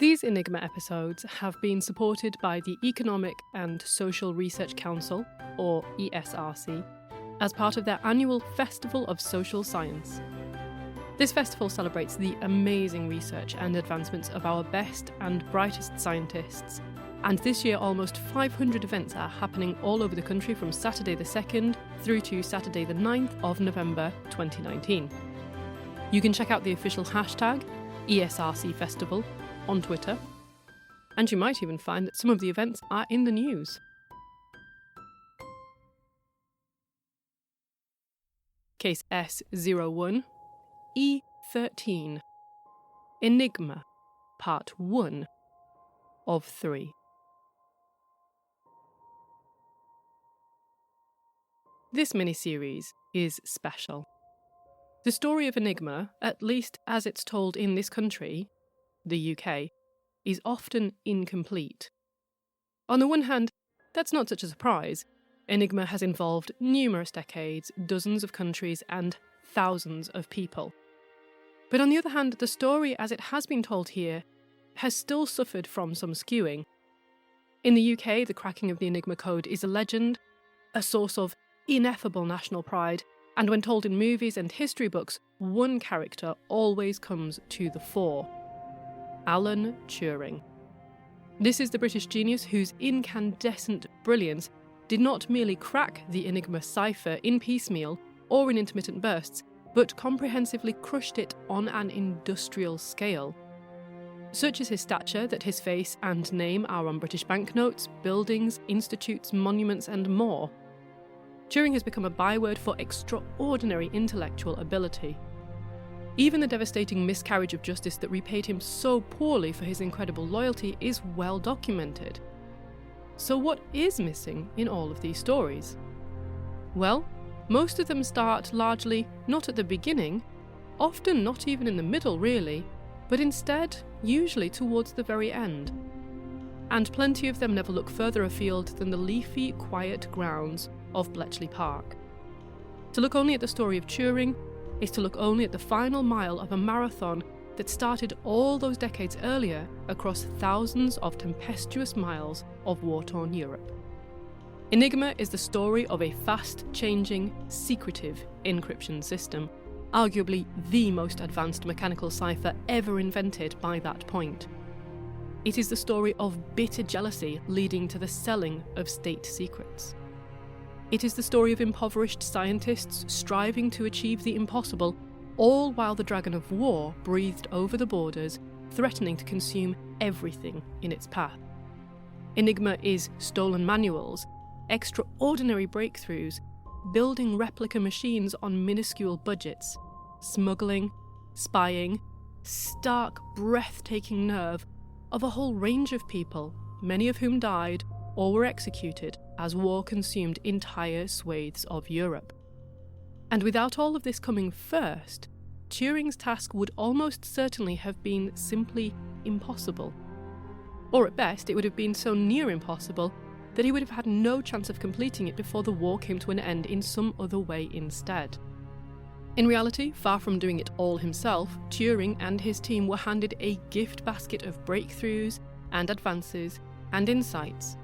These Enigma episodes have been supported by the Economic and Social Research Council, or ESRC, as part of their annual Festival of Social Science. This festival celebrates the amazing research and advancements of our best and brightest scientists, and this year almost 500 events are happening all over the country from Saturday the 2nd through to Saturday the 9th of November 2019. You can check out the official hashtag, ESRC Festival, on Twitter, and you might even find that some of the events are in the news. Case S01E13. Enigma, Part 1 of 3. This mini-series is special. The story of Enigma, at least as it's told in this country, the UK, is often incomplete. On the one hand, that's not such a surprise. Enigma has involved numerous decades, dozens of countries, and thousands of people. But on the other hand, the story as it has been told here has still suffered from some skewing. In the UK, the cracking of the Enigma code is a legend, a source of ineffable national pride, and when told in movies and history books, one character always comes to the fore: Alan Turing. This is the British genius whose incandescent brilliance did not merely crack the Enigma cipher in piecemeal or in intermittent bursts, but comprehensively crushed it on an industrial scale. Such is his stature that his face and name are on British banknotes, buildings, institutes, monuments, and more. Turing has become a byword for extraordinary intellectual ability. Even the devastating miscarriage of justice that repaid him so poorly for his incredible loyalty is well documented. So what is missing in all of these stories? Well, most of them start largely not at the beginning, often not even in the middle really, but instead usually towards the very end. And plenty of them never look further afield than the leafy, quiet grounds of Bletchley Park. To look only at the story of Turing is to look only at the final mile of a marathon that started all those decades earlier across thousands of tempestuous miles of war-torn Europe. Enigma is the story of a fast-changing, secretive encryption system, arguably the most advanced mechanical cipher ever invented by that point. It is the story of bitter jealousy leading to the selling of state secrets. It is the story of impoverished scientists striving to achieve the impossible, all while the dragon of war breathed over the borders, threatening to consume everything in its path. Enigma is stolen manuals, extraordinary breakthroughs, building replica machines on minuscule budgets, smuggling, spying, stark, breathtaking nerve of a whole range of people, many of whom died or were executed as war consumed entire swathes of Europe. And without all of this coming first, Turing's task would almost certainly have been simply impossible. Or at best, it would have been so near impossible that he would have had no chance of completing it before the war came to an end in some other way instead. In reality, far from doing it all himself, Turing and his team were handed a gift basket of breakthroughs and advances and insights.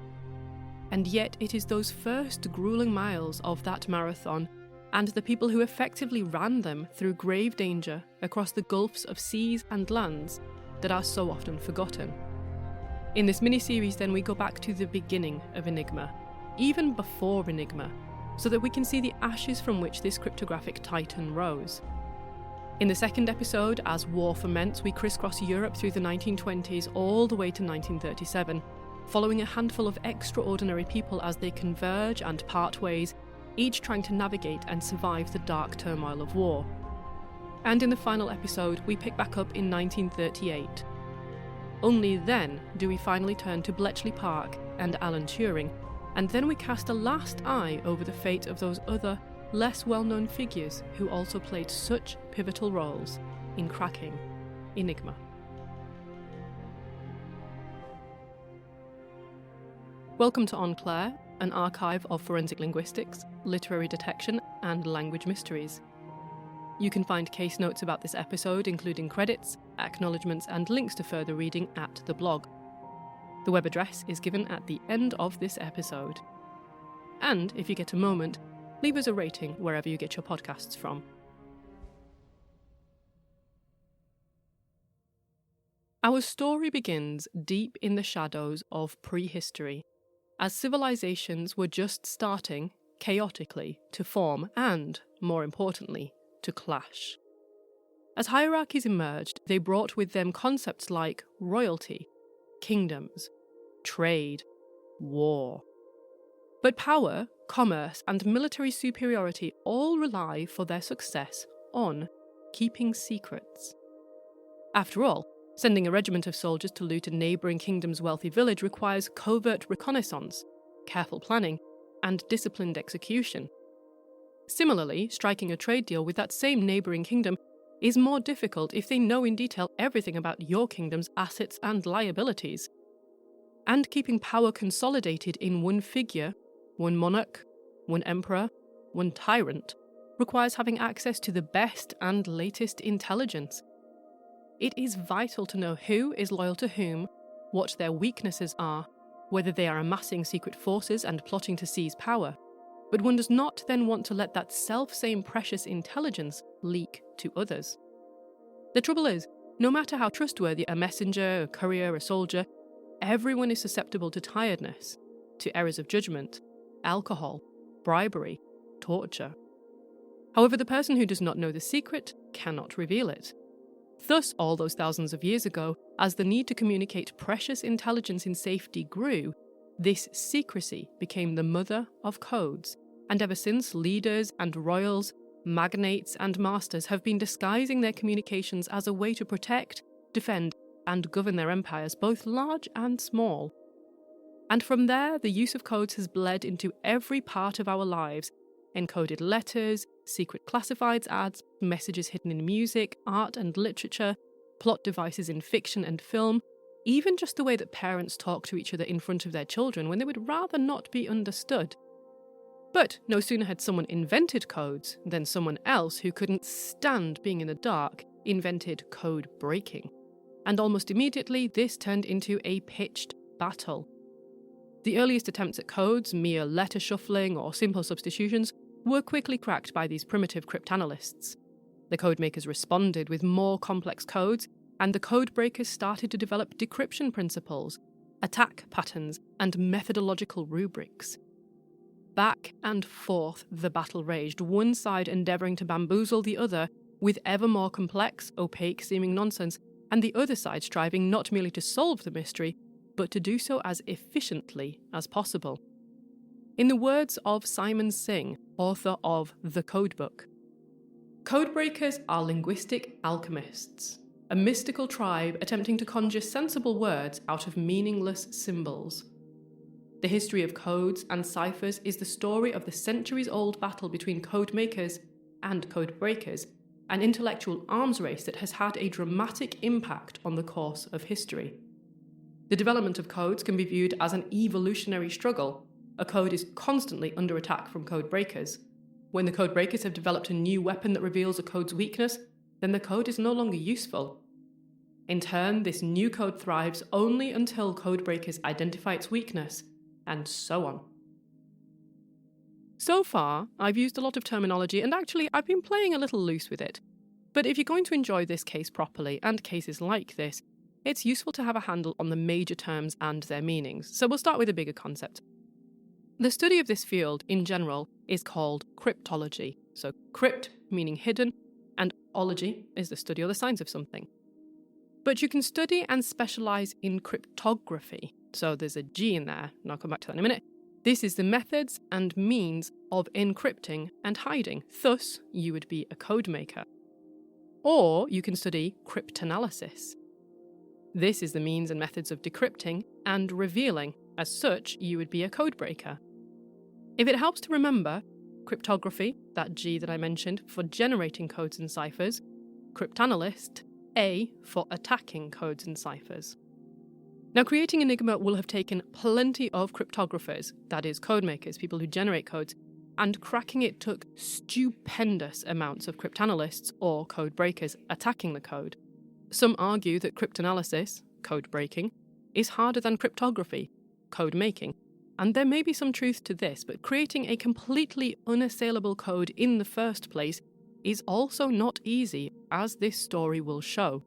And yet it is those first grueling miles of that marathon and the people who effectively ran them through grave danger across the gulfs of seas and lands that are so often forgotten. In this mini-series then we go back to the beginning of Enigma, even before Enigma, so that we can see the ashes from which this cryptographic titan rose. In the second episode, as war ferments, we crisscross Europe through the 1920s all the way to 1937, following a handful of extraordinary people as they converge and part ways, each trying to navigate and survive the dark turmoil of war. And in the final episode, we pick back up in 1938. Only then do we finally turn to Bletchley Park and Alan Turing, and then we cast a last eye over the fate of those other, less well-known figures who also played such pivotal roles in cracking Enigma. Welcome to En Clair, an archive of forensic linguistics, literary detection, and language mysteries. You can find case notes about this episode, including credits, acknowledgements, and links to further reading at the blog. The web address is given at the end of this episode. And if you get a moment, leave us a rating wherever you get your podcasts from. Our story begins deep in the shadows of prehistory, as civilizations were just starting, chaotically, to form and, more importantly, to clash. As hierarchies emerged, they brought with them concepts like royalty, kingdoms, trade, war. But power, commerce, and military superiority all rely for their success on keeping secrets. After all, sending a regiment of soldiers to loot a neighbouring kingdom's wealthy village requires covert reconnaissance, careful planning, and disciplined execution. Similarly, striking a trade deal with that same neighbouring kingdom is more difficult if they know in detail everything about your kingdom's assets and liabilities. And keeping power consolidated in one figure, one monarch, one emperor, one tyrant, requires having access to the best and latest intelligence. It is vital to know who is loyal to whom, what their weaknesses are, whether they are amassing secret forces and plotting to seize power. But one does not then want to let that self-same precious intelligence leak to others. The trouble is, no matter how trustworthy a messenger, a courier, a soldier, everyone is susceptible to tiredness, to errors of judgment, alcohol, bribery, torture. However, the person who does not know the secret cannot reveal it. Thus, all those thousands of years ago, as the need to communicate precious intelligence in safety grew, this secrecy became the mother of codes, and ever since leaders and royals, magnates and masters have been disguising their communications as a way to protect, defend, and govern their empires, both large and small. And from there, the use of codes has bled into every part of our lives. Encoded letters, secret classifieds ads, messages hidden in music, art and literature, plot devices in fiction and film, even just the way that parents talk to each other in front of their children when they would rather not be understood. But no sooner had someone invented codes than someone else who couldn't stand being in the dark invented code breaking. And almost immediately, this turned into a pitched battle. The earliest attempts at codes, mere letter shuffling or simple substitutions, were quickly cracked by these primitive cryptanalysts. The codemakers responded with more complex codes, and the codebreakers started to develop decryption principles, attack patterns, and methodological rubrics. Back and forth the battle raged, one side endeavouring to bamboozle the other with ever more complex, opaque seeming nonsense, and the other side striving not merely to solve the mystery, but to do so as efficiently as possible. In the words of Simon Singh, author of The Codebook, codebreakers are linguistic alchemists, a mystical tribe attempting to conjure sensible words out of meaningless symbols. The history of codes and ciphers is the story of the centuries-old battle between codemakers and codebreakers, an intellectual arms race that has had a dramatic impact on the course of history. The development of codes can be viewed as an evolutionary struggle. A code is constantly under attack from code breakers. When the code breakers have developed a new weapon that reveals a code's weakness, then the code is no longer useful. In turn, this new code thrives only until code breakers identify its weakness, and so on. So far, I've used a lot of terminology, and actually I've been playing a little loose with it. But if you're going to enjoy this case properly, and cases like this, it's useful to have a handle on the major terms and their meanings. So we'll start with a bigger concept. The study of this field, in general, is called cryptology. So crypt, meaning hidden, and ology is the study or the science of something. But you can study and specialise in cryptography. So there's a G in there, and I'll come back to that in a minute. This is the methods and means of encrypting and hiding. Thus, you would be a code maker. Or you can study cryptanalysis. This is the means and methods of decrypting and revealing. As such, you would be a code breaker. If it helps to remember, cryptography, that G that I mentioned, for generating codes and ciphers, cryptanalyst, A for attacking codes and ciphers. Now, creating Enigma will have taken plenty of cryptographers, that is, code makers, people who generate codes, and cracking it took stupendous amounts of cryptanalysts or code breakers attacking the code. Some argue that cryptanalysis, code breaking, is harder than cryptography, code making. And there may be some truth to this, but creating a completely unassailable code in the first place is also not easy, as this story will show.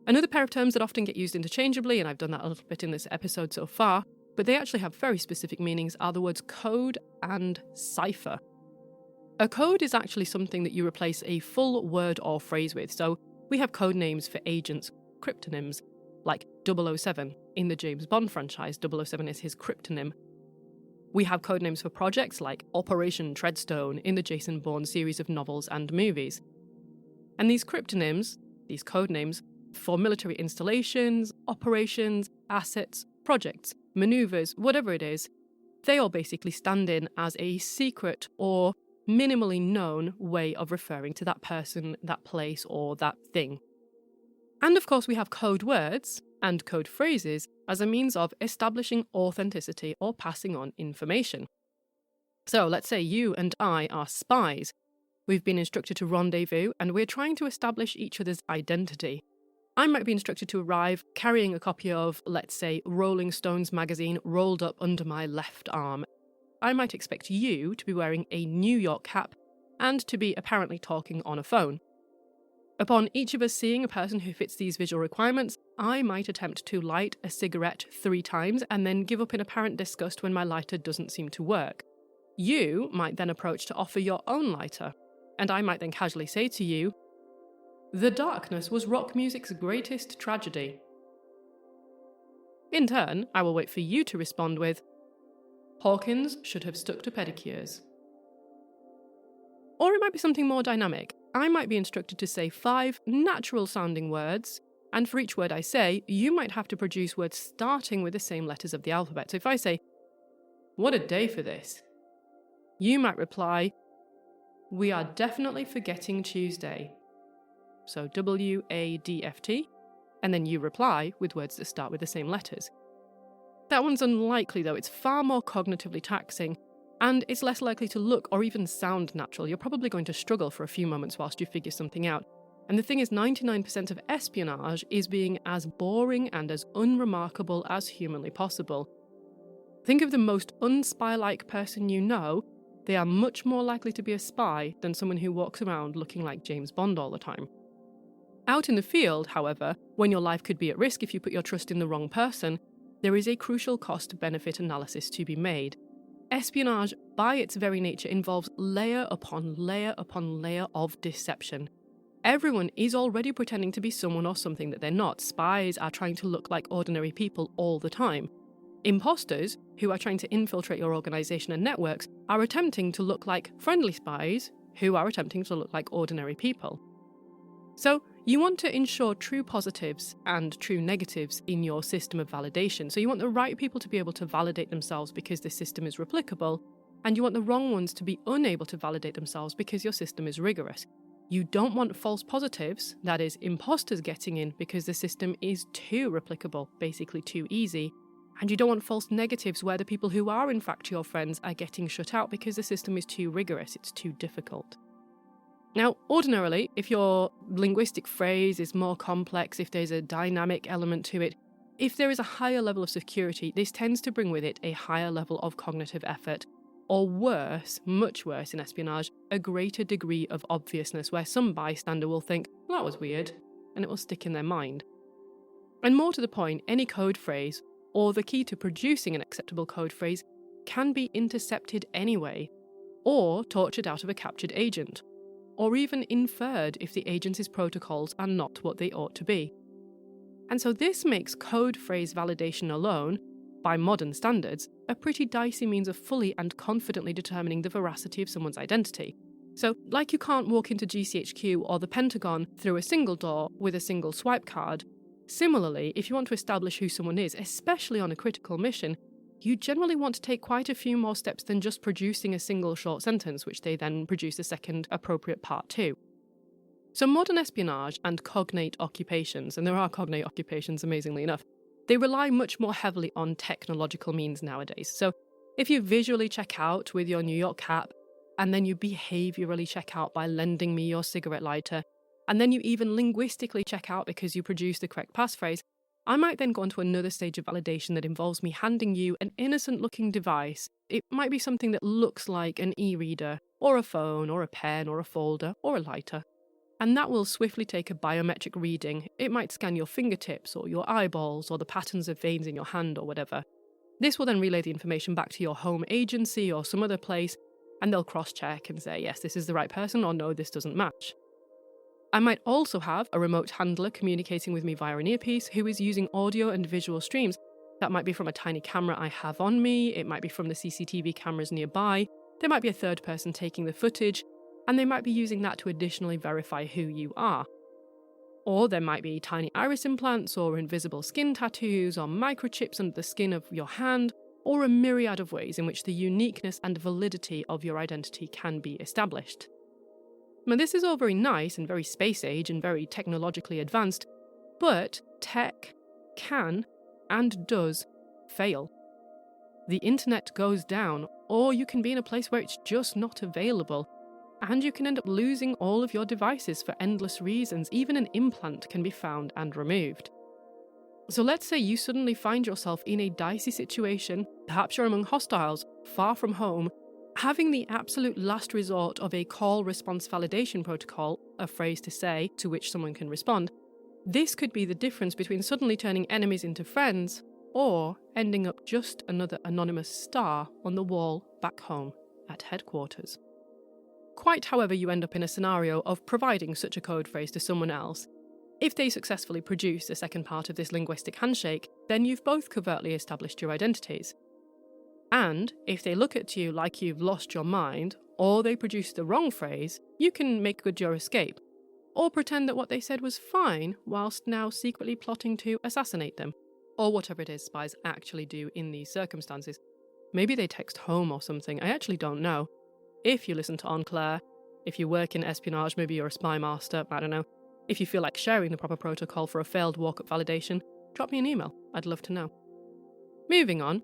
Another pair of terms that often get used interchangeably, and I've done that a little bit in this episode so far, but they actually have very specific meanings, are the words code and cipher. A code is actually something that you replace a full word or phrase with, so we have code names for agents, cryptonyms, like 007 in the James Bond franchise. 007 is his cryptonym. We have code names for projects like Operation Treadstone in the Jason Bourne series of novels and movies. And these cryptonyms, these code names, for military installations, operations, assets, projects, maneuvers, whatever it is, they all basically stand in as a secret or minimally known way of referring to that person, that place, or that thing. And of course we have code words and code phrases as a means of establishing authenticity or passing on information. So let's say you and I are spies. We've been instructed to rendezvous and we're trying to establish each other's identity. I might be instructed to arrive carrying a copy of, let's say, Rolling Stones magazine rolled up under my left arm. I might expect you to be wearing a New York cap and to be apparently talking on a phone. Upon each of us seeing a person who fits these visual requirements, I might attempt to light a cigarette 3 times and then give up in apparent disgust when my lighter doesn't seem to work. You might then approach to offer your own lighter, and I might then casually say to you, "The darkness was rock music's greatest tragedy." In turn, I will wait for you to respond with, "Hawkins should have stuck to pedicures." Or it might be something more dynamic. I might be instructed to say 5 natural-sounding words, and for each word I say, you might have to produce words starting with the same letters of the alphabet. So if I say, "What a day for this," you might reply, "We are definitely forgetting Tuesday." So WADFT, and then you reply with words that start with the same letters. That one's unlikely though, it's far more cognitively taxing, and it's less likely to look or even sound natural. You're probably going to struggle for a few moments whilst you figure something out. And the thing is, 99% of espionage is being as boring and as unremarkable as humanly possible. Think of the most unspy-like person you know. They are much more likely to be a spy than someone who walks around looking like James Bond all the time. Out in the field, however, when your life could be at risk if you put your trust in the wrong person, there is a crucial cost-benefit analysis to be made. Espionage, by its very nature, involves layer upon layer upon layer of deception. Everyone is already pretending to be someone or something that they're not. Spies are trying to look like ordinary people all the time. Imposters, who are trying to infiltrate your organisation and networks, are attempting to look like friendly spies, who are attempting to look like ordinary people. So, you want to ensure true positives and true negatives in your system of validation. So you want the right people to be able to validate themselves because the system is replicable, and you want the wrong ones to be unable to validate themselves because your system is rigorous. You don't want false positives, that is, imposters getting in because the system is too replicable, basically too easy. And you don't want false negatives where the people who are in fact your friends are getting shut out because the system is too rigorous, it's too difficult. Now, ordinarily, if your linguistic phrase is more complex, if there's a dynamic element to it, if there is a higher level of security, this tends to bring with it a higher level of cognitive effort, or worse, much worse in espionage, a greater degree of obviousness where some bystander will think, "Well, that was weird," and it will stick in their mind. And more to the point, any code phrase, or the key to producing an acceptable code phrase, can be intercepted anyway, or tortured out of a captured agent, or even inferred if the agency's protocols are not what they ought to be. And so this makes code phrase validation alone, by modern standards, a pretty dicey means of fully and confidently determining the veracity of someone's identity. So, like you can't walk into GCHQ or the Pentagon through a single door with a single swipe card, similarly, if you want to establish who someone is, especially on a critical mission, you generally want to take quite a few more steps than just producing a single short sentence, which they then produce a second appropriate part to. So modern espionage and cognate occupations, and there are cognate occupations amazingly enough, they rely much more heavily on technological means nowadays. So if you visually check out with your New York cap, and then you behaviourally check out by lending me your cigarette lighter, and then you even linguistically check out because you produce the correct passphrase, I might then go on to another stage of validation that involves me handing you an innocent-looking device. It might be something that looks like an e-reader, or a phone, or a pen, or a folder, or a lighter. And that will swiftly take a biometric reading. It might scan your fingertips, or your eyeballs, or the patterns of veins in your hand, or whatever. This will then relay the information back to your home agency or some other place, and they'll cross-check and say, yes, this is the right person, or no, this doesn't match. I might also have a remote handler communicating with me via an earpiece who is using audio and visual streams. That might be from a tiny camera I have on me, it might be from the CCTV cameras nearby, there might be a third person taking the footage, and they might be using that to additionally verify who you are. Or there might be tiny iris implants, or invisible skin tattoos, or microchips under the skin of your hand, or a myriad of ways in which the uniqueness and validity of your identity can be established. Now, this is all very nice and very space age and very technologically advanced, but tech can and does fail. The internet goes down, or you can be in a place where it's just not available, and you can end up losing all of your devices for endless reasons. Even an implant can be found and removed. So let's say you suddenly find yourself in a dicey situation, perhaps you're among hostiles, far from home. Having the absolute last resort of a call response validation protocol, a phrase to say to which someone can respond, this could be the difference between suddenly turning enemies into friends or ending up just another anonymous star on the wall back home at headquarters. Quite however you end up in a scenario of providing such a code phrase to someone else, if they successfully produce the second part of this linguistic handshake, then you've both covertly established your identities. And if they look at you like you've lost your mind, or they produce the wrong phrase, you can make good your escape, or pretend that what they said was fine, whilst now secretly plotting to assassinate them, or whatever it is spies actually do in these circumstances. Maybe they text home or something, I actually don't know. If you listen to En Clair, if you work in espionage, maybe you're a spy master, I don't know. If you feel like sharing the proper protocol for a failed walk-up validation, drop me an email, I'd love to know. Moving on.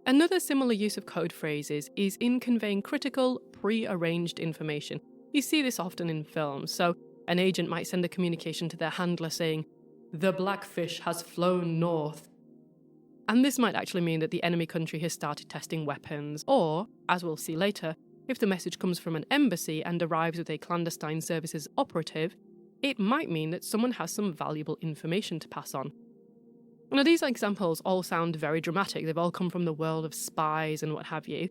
Another similar use of code phrases is in conveying critical, pre-arranged information. You see this often in films, so an agent might send a communication to their handler saying, "The blackfish has flown north." And this might actually mean that the enemy country has started testing weapons, or, as we'll see later, if the message comes from an embassy and arrives with a clandestine services operative, it might mean that someone has some valuable information to pass on. Now, these examples all sound very dramatic. They've all come from the world of spies and what have you.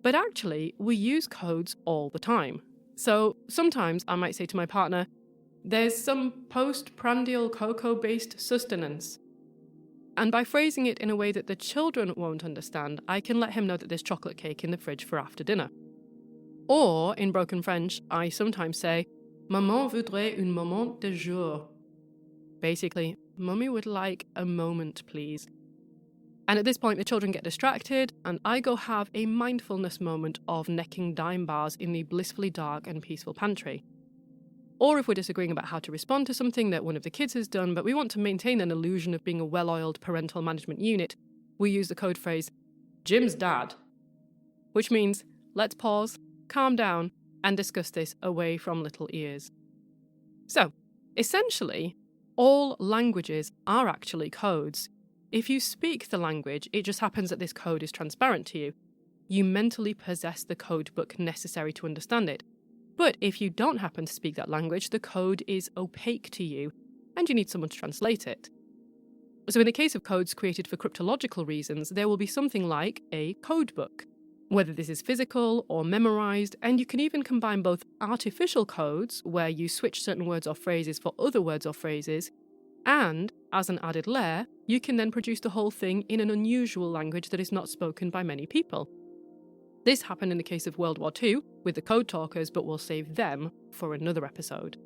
But actually, we use codes all the time. So sometimes I might say to my partner, "There's some postprandial cocoa-based sustenance." And by phrasing it in a way that the children won't understand, I can let him know that there's chocolate cake in the fridge for after dinner. Or, in broken French, I sometimes say, "Maman voudrait un moment de jour." Basically, Mummy would like a moment, please. And at this point, the children get distracted, and I go have a mindfulness moment of necking dime bars in the blissfully dark and peaceful pantry. Or if we're disagreeing about how to respond to something that one of the kids has done, but we want to maintain an illusion of being a well-oiled parental management unit, we use the code phrase, "Jim's dad," which means, let's pause, calm down, and discuss this away from little ears. So, essentially, all languages are actually codes. If you speak the language, it just happens that this code is transparent to you. You mentally possess the code book necessary to understand it. But if you don't happen to speak that language, the code is opaque to you, and you need someone to translate it. So in the case of codes created for cryptological reasons, there will be something like a code book. Whether this is physical or memorized, and you can even combine both artificial codes, where you switch certain words or phrases for other words or phrases, and, as an added layer, you can then produce the whole thing in an unusual language that is not spoken by many people. This happened in the case of World War II with the code talkers, but we'll save them for another episode.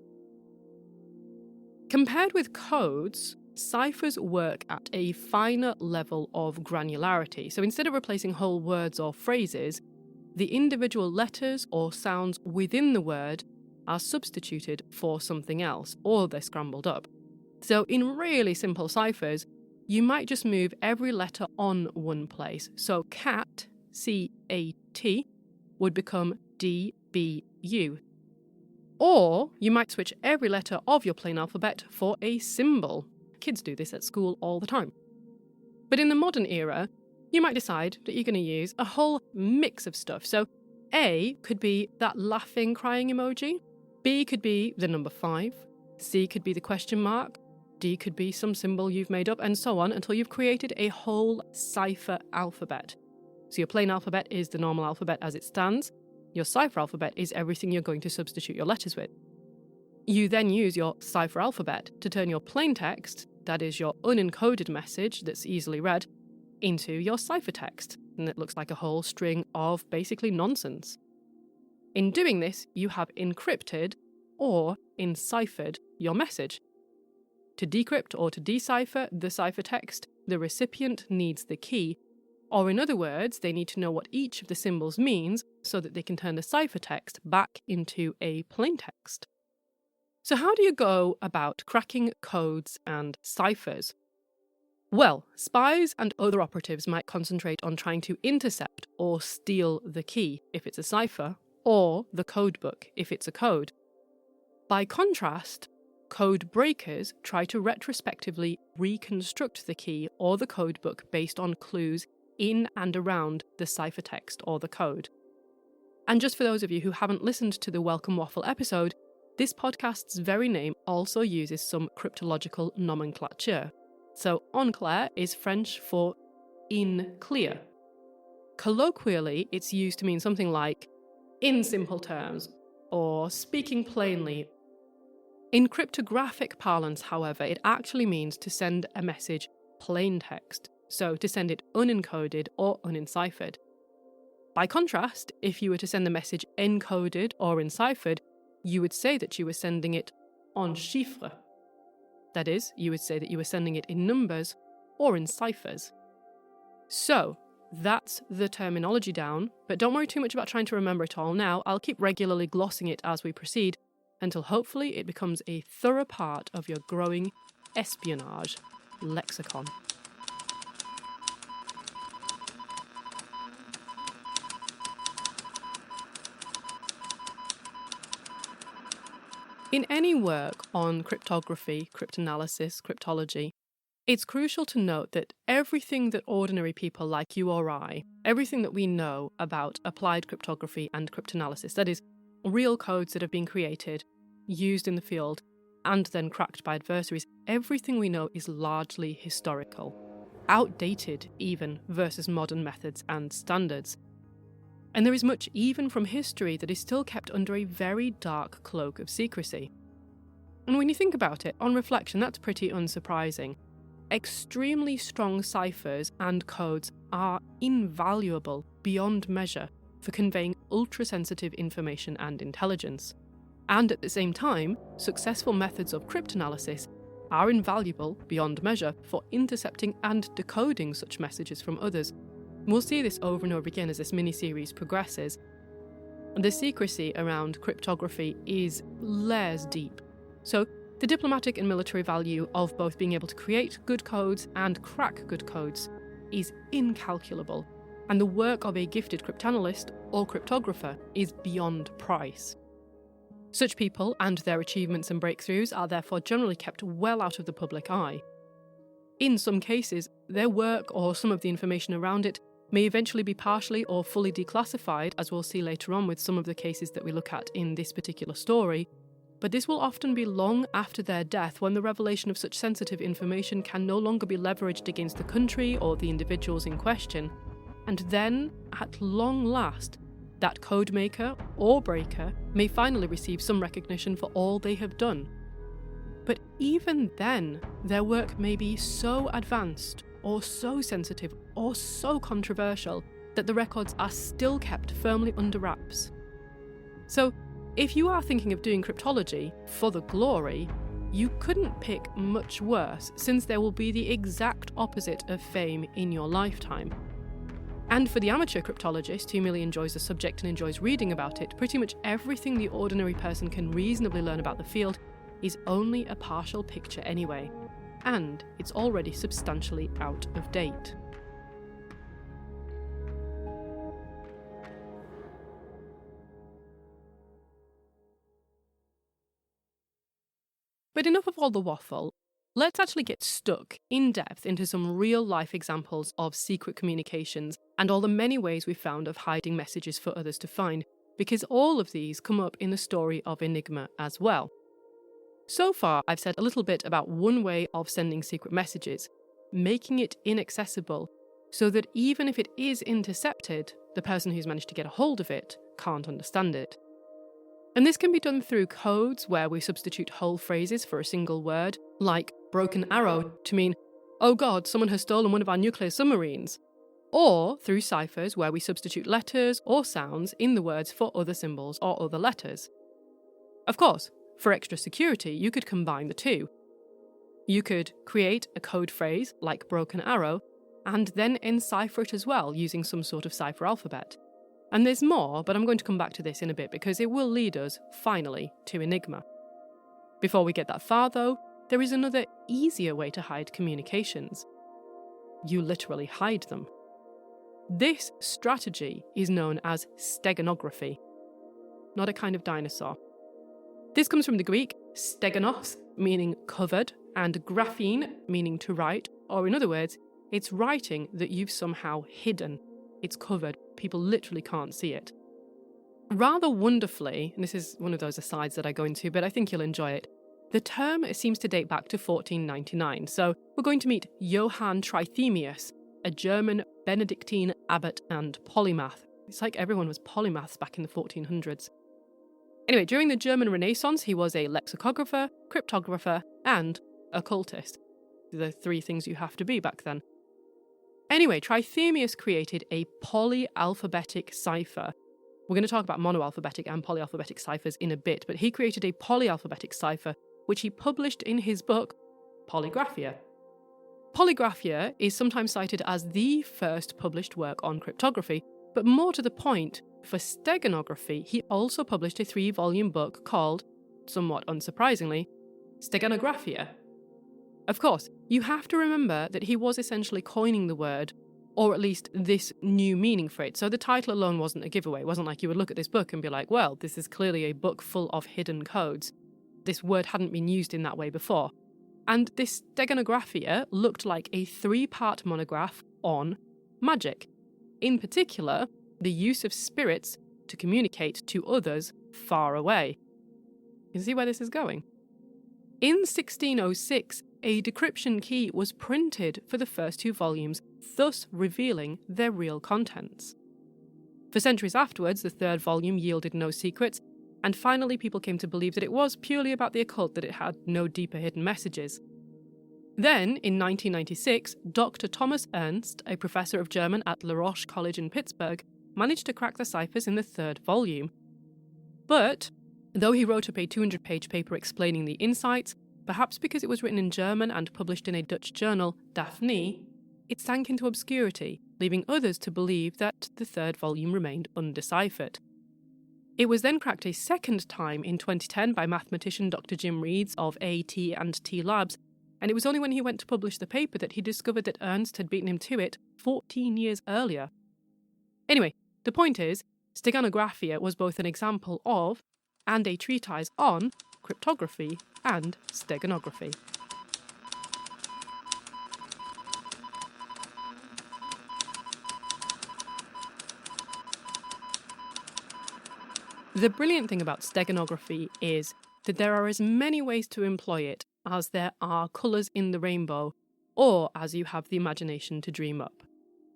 Compared with codes, ciphers work at a finer level of granularity. So instead of replacing whole words or phrases, the individual letters or sounds within the word are substituted for something else, or they're scrambled up. So in really simple ciphers, you might just move every letter on one place. So cat, C-A-T, would become D-B-U. Or you might switch every letter of your plain alphabet for a symbol. Kids do this at school all the time. But in the modern era, you might decide that you're going to use a whole mix of stuff. So A could be that laughing, crying emoji. B could be the number 5. C could be the question mark. D could be some symbol you've made up, and so on until you've created a whole cipher alphabet. So your plain alphabet is the normal alphabet as it stands. Your cipher alphabet is everything you're going to substitute your letters with. You then use your cipher alphabet to turn your plain text, that is your unencoded message that's easily read, into your ciphertext, and it looks like a whole string of basically nonsense. In doing this, you have encrypted or enciphered your message. To decrypt or to decipher the ciphertext, the recipient needs the key, or in other words, they need to know what each of the symbols means so that they can turn the ciphertext back into a plaintext. So how do you go about cracking codes and ciphers? Well, spies and other operatives might concentrate on trying to intercept or steal the key if it's a cipher, or the code book if it's a code. By contrast, code breakers try to retrospectively reconstruct the key or the code book based on clues in and around the ciphertext or the code. And just for those of you who haven't listened to the Welcome Waffle episode, this podcast's very name also uses some cryptological nomenclature. So en clair is French for in clear. Colloquially, it's used to mean something like in simple terms or speaking plainly. In cryptographic parlance, however, it actually means to send a message plain text, so to send it unencoded or unenciphered. By contrast, if you were to send the message encoded or enciphered, you would say that you were sending it en chiffres. That is, you would say that you were sending it in numbers or in ciphers. So, that's the terminology down, but don't worry too much about trying to remember it all now. I'll keep regularly glossing it as we proceed, until hopefully it becomes a thorough part of your growing espionage lexicon. In any work on cryptography, cryptanalysis, cryptology, it's crucial to note that everything that ordinary people like you or I, everything that we know about applied cryptography and cryptanalysis, that is, real codes that have been created, used in the field, and then cracked by adversaries, everything we know is largely historical, outdated even versus modern methods and standards. And there is much even from history that is still kept under a very dark cloak of secrecy. And when you think about it, on reflection, that's pretty unsurprising. Extremely strong ciphers and codes are invaluable beyond measure for conveying ultra-sensitive information and intelligence. And at the same time, successful methods of cryptanalysis are invaluable beyond measure for intercepting and decoding such messages from others. We'll see this over and over again as this mini-series progresses. The secrecy around cryptography is layers deep. So the diplomatic and military value of both being able to create good codes and crack good codes is incalculable, and the work of a gifted cryptanalyst or cryptographer is beyond price. Such people and their achievements and breakthroughs are therefore generally kept well out of the public eye. In some cases, their work or some of the information around it may eventually be partially or fully declassified, as we'll see later on with some of the cases that we look at in this particular story, but this will often be long after their death when the revelation of such sensitive information can no longer be leveraged against the country or the individuals in question, and then, at long last, that codemaker or breaker may finally receive some recognition for all they have done. But even then, their work may be so advanced, or so sensitive, or so controversial that the records are still kept firmly under wraps. So, if you are thinking of doing cryptology for the glory, you couldn't pick much worse, since there will be the exact opposite of fame in your lifetime. And for the amateur cryptologist who merely enjoys the subject and enjoys reading about it, pretty much everything the ordinary person can reasonably learn about the field is only a partial picture anyway, and it's already substantially out of date. But enough of all the waffle. Let's actually get stuck in depth into some real-life examples of secret communications and all the many ways we've found of hiding messages for others to find, because all of these come up in the story of Enigma as well. So far, I've said a little bit about one way of sending secret messages, making it inaccessible, so that even if it is intercepted, the person who's managed to get a hold of it can't understand it. And this can be done through codes where we substitute whole phrases for a single word, like broken arrow to mean, oh god, someone has stolen one of our nuclear submarines. Or through ciphers where we substitute letters or sounds in the words for other symbols or other letters. Of course, for extra security, you could combine the two. You could create a code phrase like broken arrow and then encipher it as well using some sort of cipher alphabet. And there's more, but I'm going to come back to this in a bit because it will lead us, finally, to Enigma. Before we get that far, though, there is another easier way to hide communications. You literally hide them. This strategy is known as steganography, not a kind of dinosaur. This comes from the Greek steganos, meaning covered, and graphene, meaning to write, or in other words, it's writing that you've somehow hidden. It's covered. People literally can't see it. Rather wonderfully, and this is one of those asides that I go into, but I think you'll enjoy it, the term seems to date back to 1499, so we're going to meet Johann Trithemius, a German Benedictine abbot and polymath. It's like everyone was polymaths back in the 1400s. Anyway, during the German Renaissance, he was a lexicographer, cryptographer, and occultist. The three things you have to be back then. Anyway, Trithemius created a polyalphabetic cipher. We're going to talk about monoalphabetic and polyalphabetic ciphers in a bit, but he created a polyalphabetic cipher, which he published in his book, Polygraphia. Polygraphia is sometimes cited as the first published work on cryptography, but more to the point, for steganography, he also published a 3-volume book called, somewhat unsurprisingly, Steganographia. Of course, you have to remember that he was essentially coining the word, or at least this new meaning for it, so the title alone wasn't a giveaway. It wasn't like you would look at this book and be like, well, this is clearly a book full of hidden codes. This word hadn't been used in that way before. And this Steganographia looked like a 3-part monograph on magic. In particular, the use of spirits to communicate to others far away. You see where this is going? In 1606, a decryption key was printed for the first 2 volumes, thus revealing their real contents. For centuries afterwards, the 3rd volume yielded no secrets, and finally people came to believe that it was purely about the occult, that it had no deeper hidden messages. Then, in 1996, Dr. Thomas Ernst, a professor of German at La Roche College in Pittsburgh, managed to crack the ciphers in the 3rd volume. But, though he wrote up a 200-page paper explaining the insights, perhaps because it was written in German and published in a Dutch journal, Daphne, it sank into obscurity, leaving others to believe that the 3rd volume remained undeciphered. It was then cracked a second time in 2010 by mathematician Dr. Jim Reeds of AT&T Labs, and it was only when he went to publish the paper that he discovered that Ernst had beaten him to it 14 years earlier. Anyway, the point is, Steganographia was both an example of, and a treatise on, cryptography and steganography. The brilliant thing about steganography is that there are as many ways to employ it as there are colours in the rainbow, or as you have the imagination to dream up.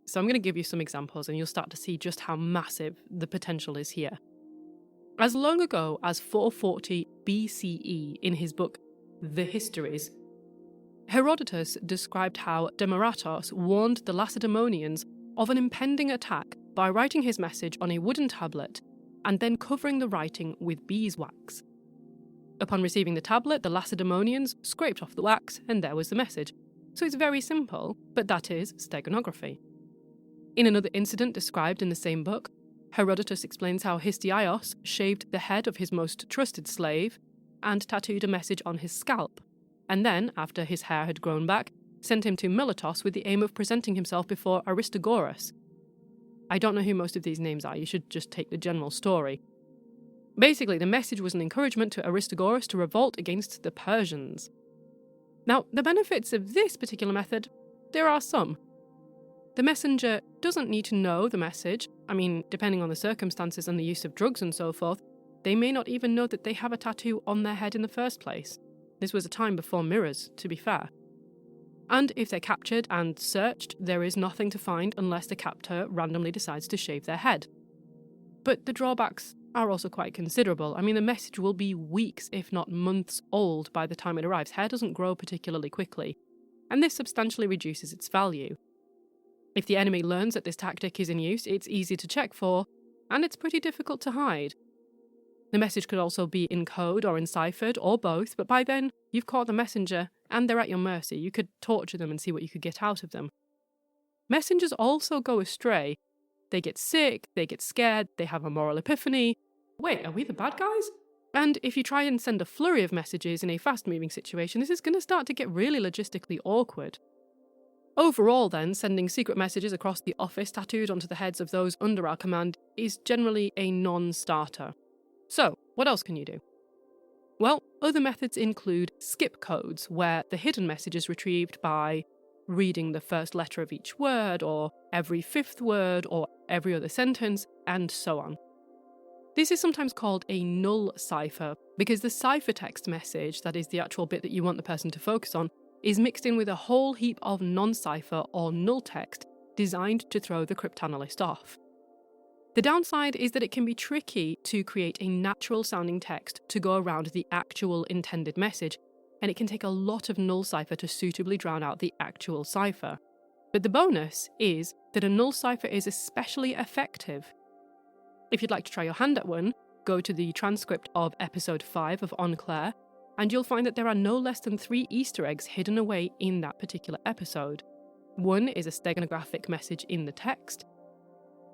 So I'm going to give you some examples and you'll start to see just how massive the potential is here. As long ago as 440 BCE, in his book The Histories, Herodotus described how Demaratos warned the Lacedaemonians of an impending attack by writing his message on a wooden tablet and then covering the writing with beeswax. Upon receiving the tablet, the Lacedaemonians scraped off the wax and there was the message. So it's very simple, but that is steganography. In another incident described in the same book, Herodotus explains how Histiaios shaved the head of his most trusted slave and tattooed a message on his scalp, and then, after his hair had grown back, sent him to Miletos with the aim of presenting himself before Aristagoras. I don't know who most of these names are, you should just take the general story. Basically, the message was an encouragement to Aristogoras to revolt against the Persians. Now, the benefits of this particular method, there are some. The messenger doesn't need to know the message. I mean, depending on the circumstances and the use of drugs and so forth, they may not even know that they have a tattoo on their head in the first place. This was a time before mirrors, to be fair. And if they're captured and searched, there is nothing to find unless the captor randomly decides to shave their head. But the drawbacks are also quite considerable. I mean, the message will be weeks, if not months old by the time it arrives. Hair doesn't grow particularly quickly, and this substantially reduces its value. If the enemy learns that this tactic is in use, it's easy to check for, and it's pretty difficult to hide. The message could also be in code or enciphered, or both, but by then, you've caught the messenger, and they're at your mercy. You could torture them and see what you could get out of them. Messengers also go astray. They get sick, they get scared, they have a moral epiphany. Wait, are we the bad guys? And if you try and send a flurry of messages in a fast-moving situation, this is going to start to get really logistically awkward. Overall, then, sending secret messages across the office tattooed onto the heads of those under our command is generally a non-starter. So, what else can you do? Well, other methods include skip codes, where the hidden message is retrieved by reading the first letter of each word, or every fifth word, or every other sentence, and so on. This is sometimes called a null cipher, because the ciphertext message, that is the actual bit that you want the person to focus on, is mixed in with a whole heap of non-cipher or null text designed to throw the cryptanalyst off. The downside is that it can be tricky to create a natural-sounding text to go around the actual intended message, and it can take a lot of null cipher to suitably drown out the actual cipher. But the bonus is that a null cipher is especially effective. If you'd like to try your hand at one, go to the transcript of episode 5 of On Claire, and you'll find that there are no less than 3 Easter eggs hidden away in that particular episode. One is a steganographic message in the text.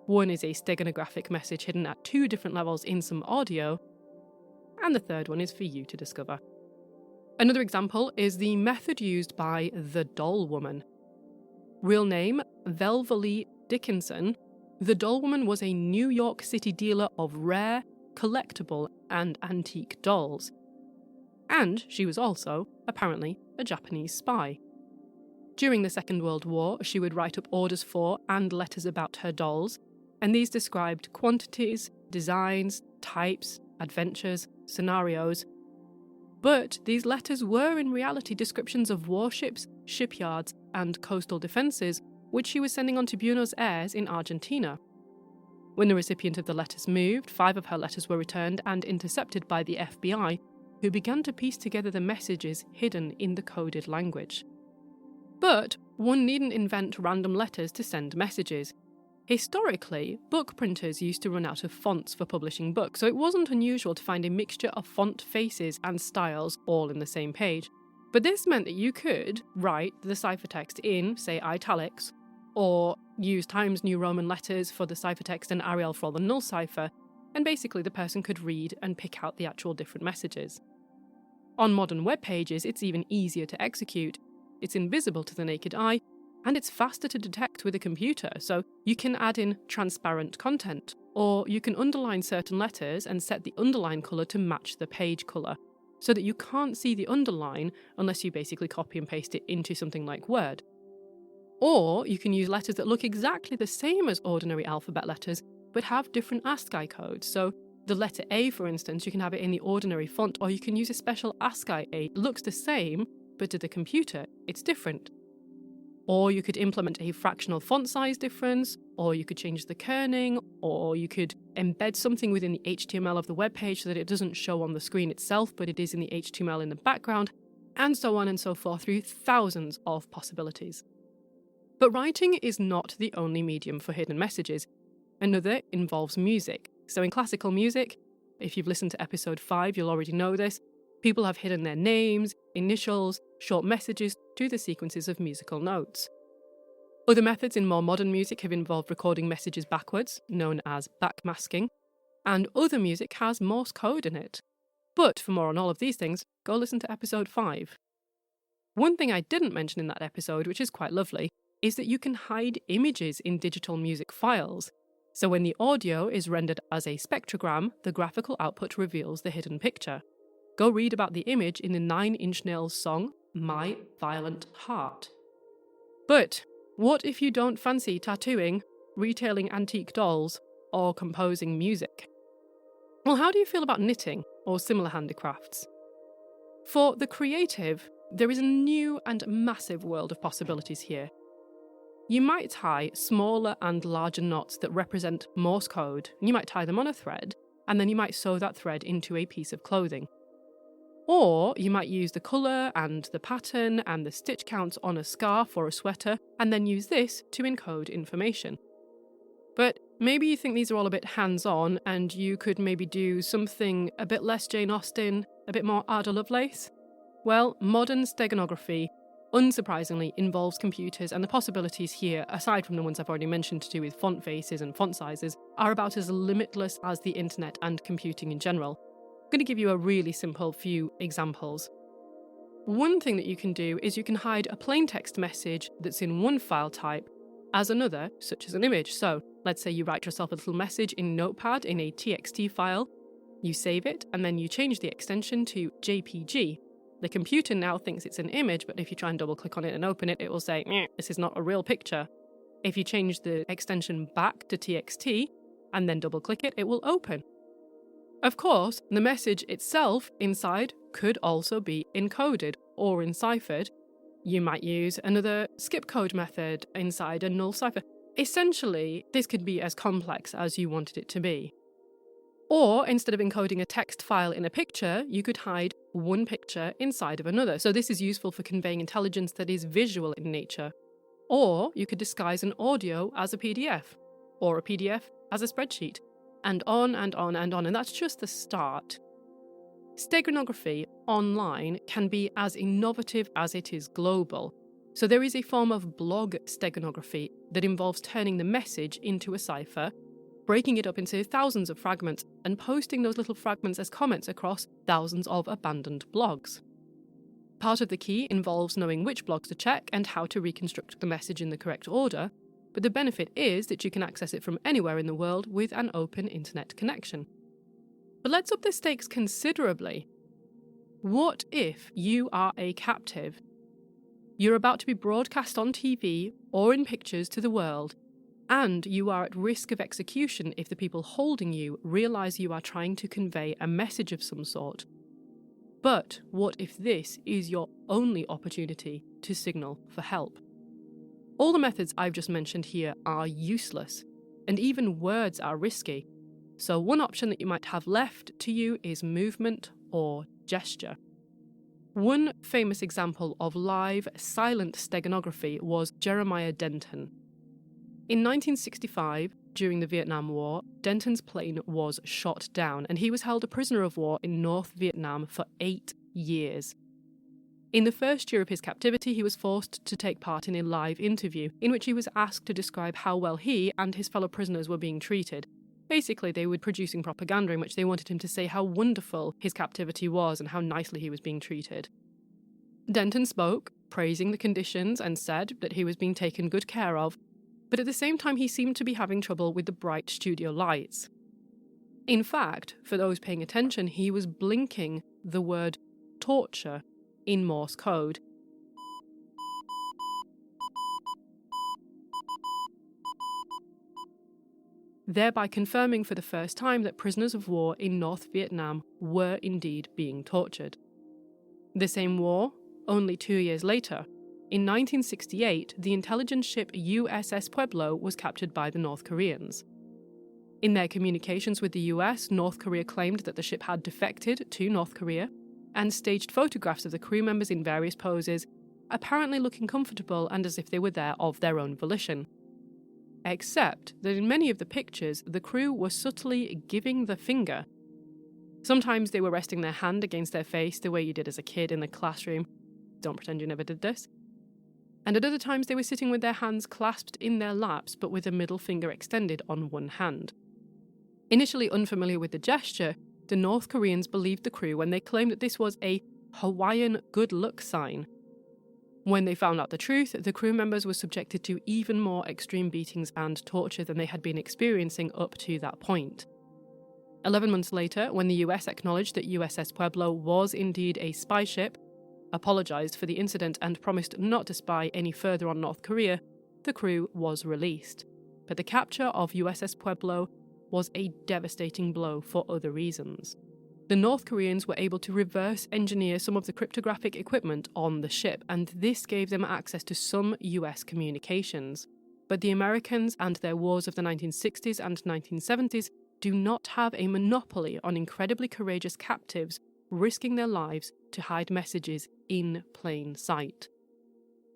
One is a steganographic message hidden at 2 different levels in some audio. And the third one is for you to discover. Another example is the method used by the Doll Woman. Real name, Velvalee Dickinson. The Doll Woman was a New York City dealer of rare, collectible, and antique dolls. And she was also, apparently, a Japanese spy. During the Second World War, she would write up orders for and letters about her dolls, and these described quantities, designs, types, adventures, scenarios. But these letters were in reality descriptions of warships, shipyards, and coastal defences, which she was sending on to Buenos Aires in Argentina. When the recipient of the letters moved, 5 of her letters were returned and intercepted by the FBI, who began to piece together the messages hidden in the coded language. But one needn't invent random letters to send messages. Historically, book printers used to run out of fonts for publishing books, so it wasn't unusual to find a mixture of font faces and styles all in the same page. But this meant that you could write the ciphertext in, say, italics, or use Times New Roman letters for the ciphertext and Arial for all the null cipher, and basically the person could read and pick out the actual different messages. On modern web pages, it's even easier to execute. It's invisible to the naked eye, and it's faster to detect with a computer, so you can add in transparent content, or you can underline certain letters and set the underline colour to match the page colour, so that you can't see the underline unless you basically copy and paste it into something like Word. Or you can use letters that look exactly the same as ordinary alphabet letters, but have different ASCII codes. So the letter A, for instance, you can have it in the ordinary font, or you can use a special ASCII A. It looks the same, but to the computer, it's different. Or you could implement a fractional font size difference, or you could change the kerning, or you could embed something within the HTML of the web page so that it doesn't show on the screen itself, but it is in the HTML in the background, and so on and so forth through thousands of possibilities. But writing is not the only medium for hidden messages. Another involves music. So in classical music, if you've listened to episode 5, you'll already know this, people have hidden their names, initials, short messages to the sequences of musical notes. Other methods in more modern music have involved recording messages backwards, known as backmasking, and other music has Morse code in it. But for more on all of these things, go listen to episode 5. One thing I didn't mention in that episode, which is quite lovely, is that you can hide images in digital music files. So when the audio is rendered as a spectrogram, the graphical output reveals the hidden picture. Go read about the image in the Nine Inch Nails song, My Violent Heart. But what if you don't fancy tattooing, retailing antique dolls, or composing music? Well, how do you feel about knitting or similar handicrafts? For the creative, there is a new and massive world of possibilities here. You might tie smaller and larger knots that represent Morse code, and you might tie them on a thread, and then you might sew that thread into a piece of clothing. Or you might use the colour and the pattern and the stitch counts on a scarf or a sweater, and then use this to encode information. But maybe you think these are all a bit hands-on, and you could maybe do something a bit less Jane Austen, a bit more Ada Lovelace? Well, modern steganography, unsurprisingly, involves computers, and the possibilities here, aside from the ones I've already mentioned to do with font faces and font sizes, are about as limitless as the internet and computing in general. I'm going to give you a really simple few examples. One thing that you can do is you can hide a plain text message that's in one file type as another, such as an image. So let's say you write yourself a little message in Notepad in a TXT file, you save it, and then you change the extension to JPG. The computer now thinks it's an image, but if you try and double click on it and open it, it will say, this is not a real picture. If you change the extension back to TXT and then double click it, it will open. Of course, the message itself inside could also be encoded or enciphered. You might use another skip code method inside a null cipher. Essentially, this could be as complex as you wanted it to be. Or, instead of encoding a text file in a picture, you could hide one picture inside of another. So this is useful for conveying intelligence that is visual in nature. Or you could disguise an audio as a PDF, or a PDF as a spreadsheet, and on and on and on. And that's just the start. Steganography online can be as innovative as it is global. So there is a form of blog steganography that involves turning the message into a cipher, breaking it up into thousands of fragments, and posting those little fragments as comments across thousands of abandoned blogs. Part of the key involves knowing which blogs to check and how to reconstruct the message in the correct order, but the benefit is that you can access it from anywhere in the world with an open internet connection. But let's up the stakes considerably. What if you are a captive? You're about to be broadcast on TV or in pictures to the world, and you are at risk of execution if the people holding you realise you are trying to convey a message of some sort. But what if this is your only opportunity to signal for help? All the methods I've just mentioned here are useless, and even words are risky. So one option that you might have left to you is movement or gesture. One famous example of live, silent steganography was Jeremiah Denton. In 1965, during the Vietnam War, Denton's plane was shot down and he was held a prisoner of war in North Vietnam for 8 years. In the first year of his captivity, he was forced to take part in a live interview in which he was asked to describe how well he and his fellow prisoners were being treated. Basically, they were producing propaganda in which they wanted him to say how wonderful his captivity was and how nicely he was being treated. Denton spoke, praising the conditions, and said that he was being taken good care of, but at the same time he seemed to be having trouble with the bright studio lights. In fact, for those paying attention, he was blinking the word torture in Morse code. Thereby confirming for the first time that prisoners of war in North Vietnam were indeed being tortured. The same war, only 2 years later, in 1968, the intelligence ship USS Pueblo was captured by the North Koreans. In their communications with the US, North Korea claimed that the ship had defected to North Korea and staged photographs of the crew members in various poses, apparently looking comfortable and as if they were there of their own volition. Except that in many of the pictures, the crew were subtly giving the finger. Sometimes they were resting their hand against their face the way you did as a kid in the classroom. Don't pretend you never did this. And at other times they were sitting with their hands clasped in their laps but with a middle finger extended on one hand. Initially unfamiliar with the gesture, the North Koreans believed the crew when they claimed that this was a Hawaiian good luck sign. When they found out the truth, the crew members were subjected to even more extreme beatings and torture than they had been experiencing up to that point. 11 months later, when the US acknowledged that USS Pueblo was indeed a spy ship, apologised for the incident and promised not to spy any further on North Korea, the crew was released. But the capture of USS Pueblo was a devastating blow for other reasons. The North Koreans were able to reverse engineer some of the cryptographic equipment on the ship, and this gave them access to some US communications. But the Americans and their wars of the 1960s and 1970s do not have a monopoly on incredibly courageous captives risking their lives to hide messages in plain sight.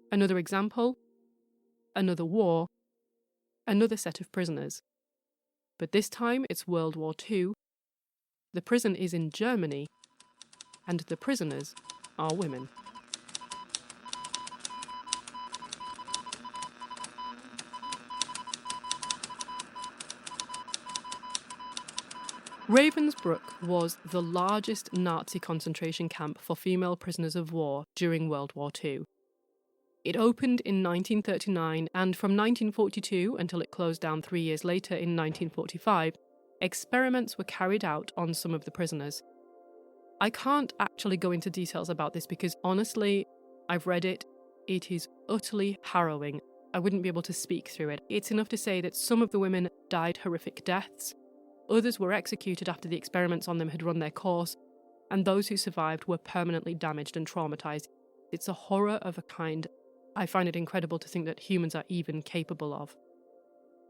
Another example, another war, another set of prisoners. But this time it's World War II. The prison is in Germany, and the prisoners are women. Ravensbrück was the largest Nazi concentration camp for female prisoners of war during World War II. It opened in 1939, and from 1942 until it closed down 3 years later in 1945, experiments were carried out on some of the prisoners. I can't actually go into details about this because honestly, I've read it. It is utterly harrowing. I wouldn't be able to speak through it. It's enough to say that some of the women died horrific deaths, others were executed after the experiments on them had run their course, and those who survived were permanently damaged and traumatized. It's a horror of a kind I find it incredible to think that humans are even capable of.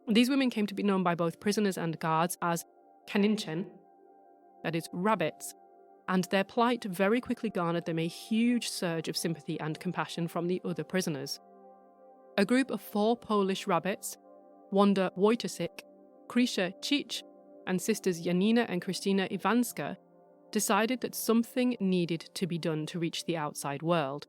These women came to be known by both prisoners and guards as Kaninchen, that is, rabbits, and their plight very quickly garnered them a huge surge of sympathy and compassion from the other prisoners. A group of 4 Polish rabbits, Wanda Wojtasik, Krisha Cich, and sisters Janina and Kristina Iwanska, decided that something needed to be done to reach the outside world.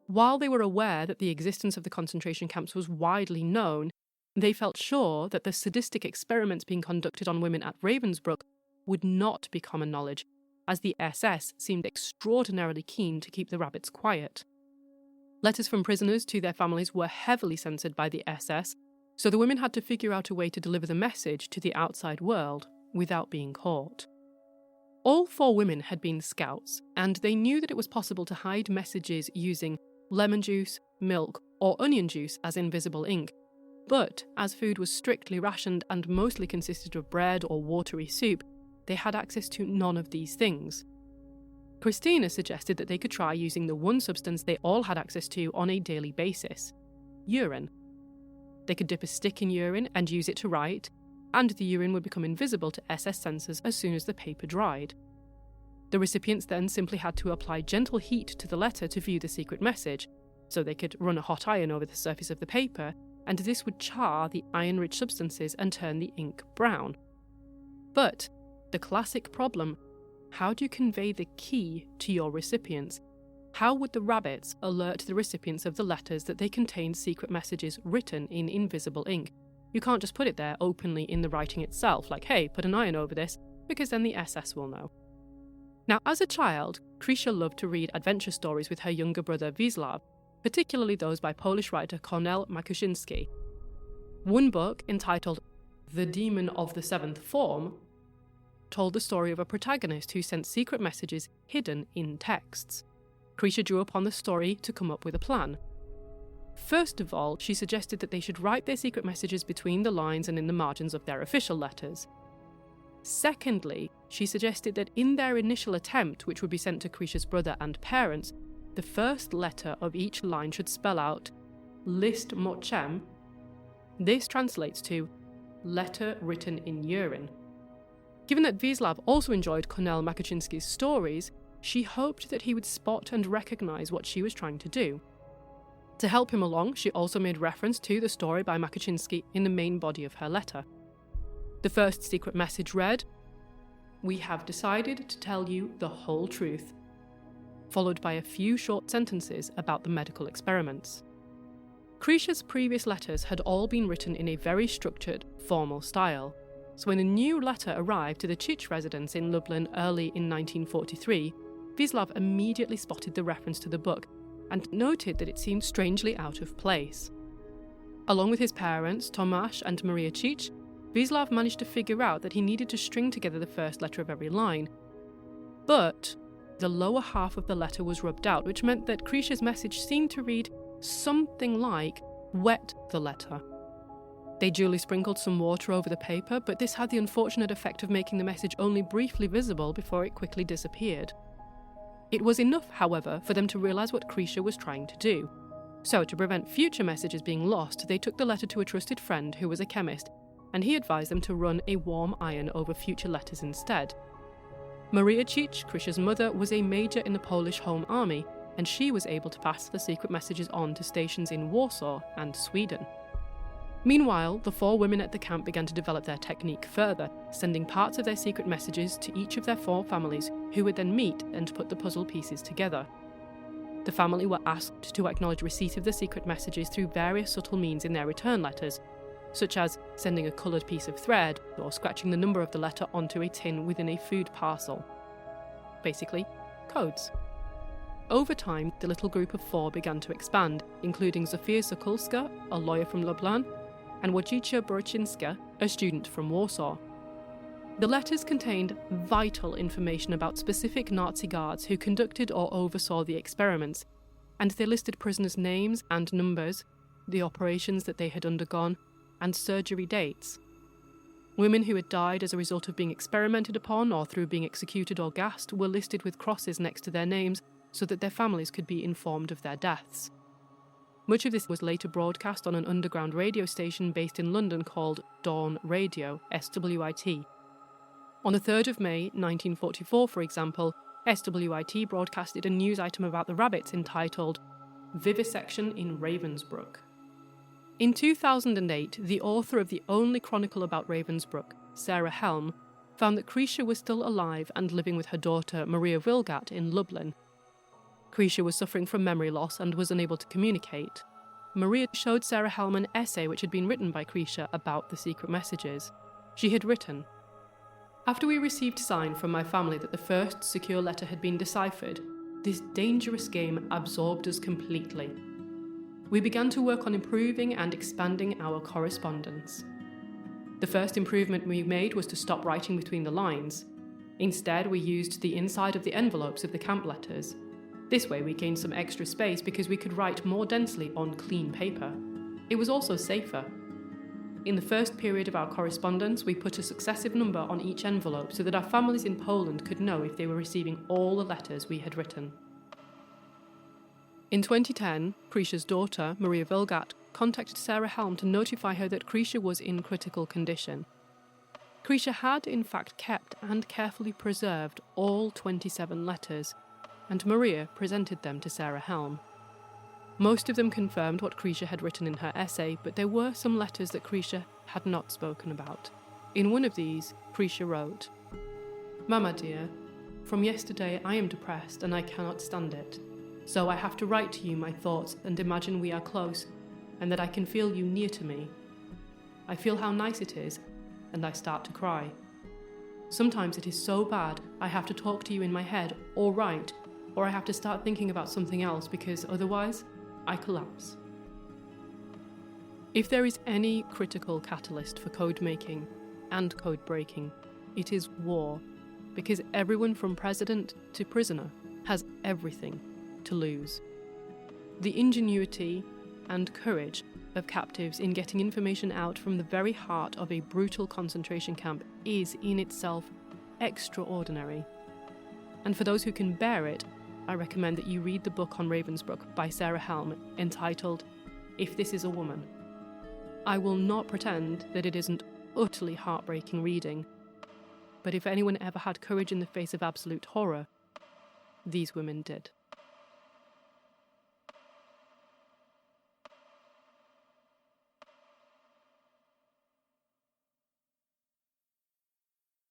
While they were aware that the existence of the concentration camps was widely known, they felt sure that the sadistic experiments being conducted on women at Ravensbrück would not be common knowledge, as the SS seemed extraordinarily keen to keep the rabbits quiet. Letters from prisoners to their families were heavily censored by the SS, so the women had to figure out a way to deliver the message to the outside world without being caught. All 4 women had been scouts, and they knew that it was possible to hide messages using lemon juice, milk, or onion juice as invisible ink. But as food was strictly rationed and mostly consisted of bread or watery soup, they had access to none of these things. Christina suggested that they could try using the one substance they all had access to on a daily basis: urine. They could dip a stick in urine and use it to write, and the urine would become invisible to SS sensors as soon as the paper dried. The recipients then simply had to apply gentle heat to the letter to view the secret message, so they could run a hot iron over the surface of the paper, and this would char the iron-rich substances and turn the ink brown. But the classic problem: how do you convey the key to your recipients? How would the rabbits alert the recipients of the letters that they contained secret messages written in invisible ink? You can't just put it there openly in the writing itself, like, hey, put an iron over this, because then the SS will know. Now, as a child, Krisha loved to read adventure stories with her younger brother Wisław, particularly those by Polish writer Kornel Makuszyński. One book, entitled The Demon of the Seventh Form, told the story of a protagonist who sent secret messages hidden in texts. Krisha drew upon the story to come up with a plan. First of all, she suggested that they should write their secret messages between the lines and in the margins of their official letters. Secondly, she suggested that in their initial attempt, which would be sent to Krisha's brother and parents, the first letter of each line should spell out list mochem. This translates to letter written in urine. Given that Wisław also enjoyed Kornel Makuszyński's stories, she hoped that he would spot and recognise what she was trying to do. To help him along, she also made reference to the story by Makuszyński in the main body of her letter. The first secret message read, "We have decided to tell you the whole truth," followed by a few short sentences about the medical experiments. Krisha's previous letters had all been written in a very structured, formal style, so when a new letter arrived to the Cich residence in Lublin early in 1943, Wisław immediately spotted the reference to the book and noted that it seemed strangely out of place. Along with his parents, Tomasz and Maria Cich, Wisław managed to figure out that he needed to string together the first letter of every line. But the lower half of the letter was rubbed out, which meant that Krisha's message seemed to read something like, "Wet the letter." They duly sprinkled some water over the paper, but this had the unfortunate effect of making the message only briefly visible before it quickly disappeared. It was enough, however, for them to realise what Krisha was trying to do. So, to prevent future messages being lost, they took the letter to a trusted friend who was a chemist, and he advised them to run a warm iron over future letters instead. Maria Cich, Krisha's mother, was a major in the Polish Home Army, and she was able to pass the secret messages on to stations in Warsaw and Sweden. Meanwhile, the four women at the camp began to develop their technique further, sending parts of their secret messages to each of their four families, who would then meet and put the puzzle pieces together. The family were asked to acknowledge receipt of the secret messages through various subtle means in their return letters, such as sending a coloured piece of thread or scratching the number of the letter onto a tin within a food parcel. Basically, codes. Over time, the little group of four began to expand, including Zofia Sokulska, a lawyer from Lublin, and Wojciech Borczynska, a student from Warsaw. The letters contained vital information about specific Nazi guards who conducted or oversaw the experiments, and they listed prisoners' names and numbers, the operations that they had undergone, and surgery dates. Women who had died as a result of being experimented upon or through being executed or gassed were listed with crosses next to their names so that their families could be informed of their deaths. Much of this was later broadcast on an underground radio station based in London called Dawn Radio, SWIT. On the 3rd of May 1944, for example, SWIT broadcasted a news item about the rabbits entitled "Vivisection in Ravensbrück." In 2008, the author of the only chronicle about Ravensbrück, Sarah Helm, found that Krisha was still alive and living with her daughter Maria Wilgat in Lublin. Krisha was suffering from memory loss and was unable to communicate. Maria showed Sarah Helm an essay which had been written by Krisha about the secret messages. She had written, "After we received sign from my family that the first secure letter had been deciphered, this dangerous game absorbed us completely. We began to work on improving and expanding our correspondence. The first improvement we made was to stop writing between the lines. Instead, we used the inside of the envelopes of the camp letters. This way we gained some extra space because we could write more densely on clean paper. It was also safer. In the first period of our correspondence, we put a successive number on each envelope so that our families in Poland could know if they were receiving all the letters we had written." In 2010, Krisha's daughter, Maria Wilgat, contacted Sarah Helm to notify her that Krisha was in critical condition. Krisha had, in fact, kept and carefully preserved all 27 letters, and Maria presented them to Sarah Helm. Most of them confirmed what Krisha had written in her essay, but there were some letters that Krisha had not spoken about. In one of these, Krisha wrote, "Mama dear, from yesterday I am depressed and I cannot stand it. So I have to write to you my thoughts and imagine we are close and that I can feel you near to me. I feel how nice it is and I start to cry. Sometimes it is so bad I have to talk to you in my head or write, or I have to start thinking about something else because otherwise I collapse." If there is any critical catalyst for code making and code breaking, it is war, because everyone from president to prisoner has everything to lose. The ingenuity and courage of captives in getting information out from the very heart of a brutal concentration camp is in itself extraordinary. And for those who can bear it, I recommend that you read the book on Ravensbrück by Sarah Helm entitled "If This Is a Woman." I will not pretend that it isn't utterly heartbreaking reading, but if anyone ever had courage in the face of absolute horror, these women did.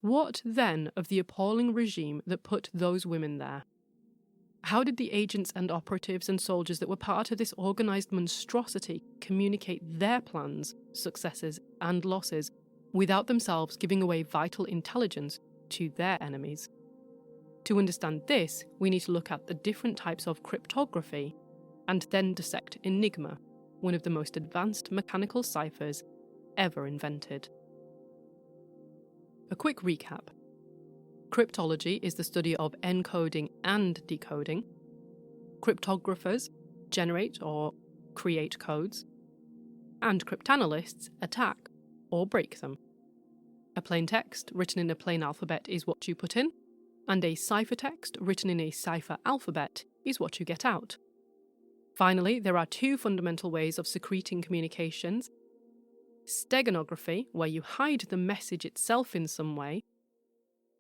What then of the appalling regime that put those women there? How did the agents and operatives and soldiers that were part of this organised monstrosity communicate their plans, successes and losses without themselves giving away vital intelligence to their enemies? To understand this, we need to look at the different types of cryptography and then dissect Enigma, one of the most advanced mechanical ciphers ever invented. A quick recap. Cryptology is the study of encoding and decoding. Cryptographers generate or create codes, and cryptanalysts attack or break them. A plain text written in a plain alphabet is what you put in, and a ciphertext written in a cipher alphabet is what you get out. Finally, there are two fundamental ways of secreting communications: steganography, where you hide the message itself in some way,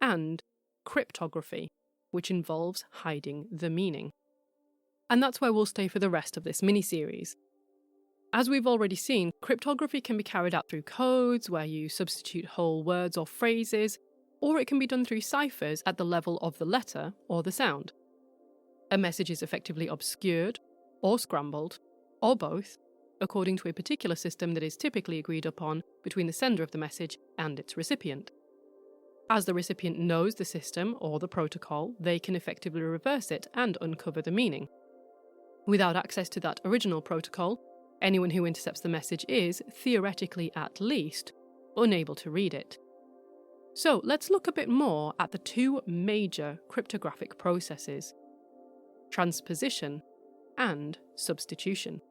and cryptography, which involves hiding the meaning. And that's where we'll stay for the rest of this mini-series. As we've already seen, cryptography can be carried out through codes, where you substitute whole words or phrases, or it can be done through ciphers at the level of the letter or the sound. A message is effectively obscured, or scrambled, or both, according to a particular system that is typically agreed upon between the sender of the message and its recipient. As the recipient knows the system or the protocol, they can effectively reverse it and uncover the meaning. Without access to that original protocol, anyone who intercepts the message is, theoretically at least, unable to read it. So let's look a bit more at the two major cryptographic processes: transposition and substitution.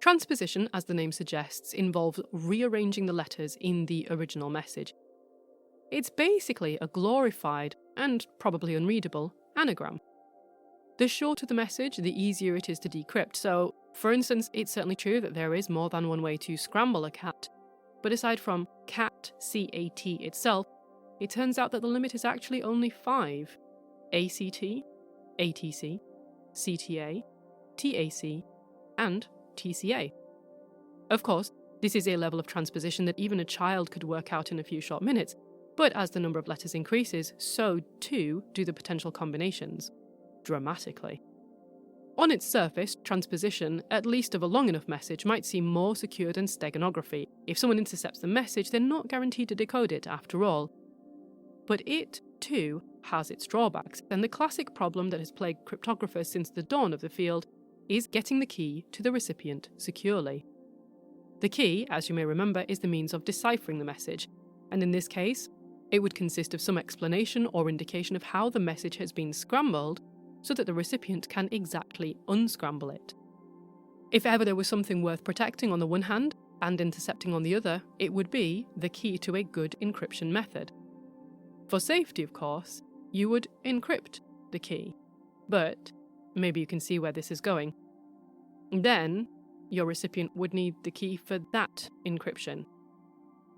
Transposition, as the name suggests, involves rearranging the letters in the original message. It's basically a glorified, and probably unreadable, anagram. The shorter the message, the easier it is to decrypt. So, for instance, it's certainly true that there is more than one way to scramble a cat, but aside from cat, C-A-T itself, it turns out that the limit is actually only 5: ACT, ATC, CTA, TAC, and TCA. Of course, this is a level of transposition that even a child could work out in a few short minutes, but as the number of letters increases, so too do the potential combinations, dramatically. On its surface, transposition, at least of a long enough message, might seem more secure than steganography. If someone intercepts the message, they're not guaranteed to decode it after all. But it, too, has its drawbacks, and the classic problem that has plagued cryptographers since the dawn of the field is getting the key to the recipient securely. The key, as you may remember, is the means of deciphering the message, and in this case, it would consist of some explanation or indication of how the message has been scrambled so that the recipient can exactly unscramble it. If ever there was something worth protecting on the one hand and intercepting on the other, it would be the key to a good encryption method. For safety, of course, you would encrypt the key, but maybe you can see where this is going. Then, your recipient would need the key for that encryption.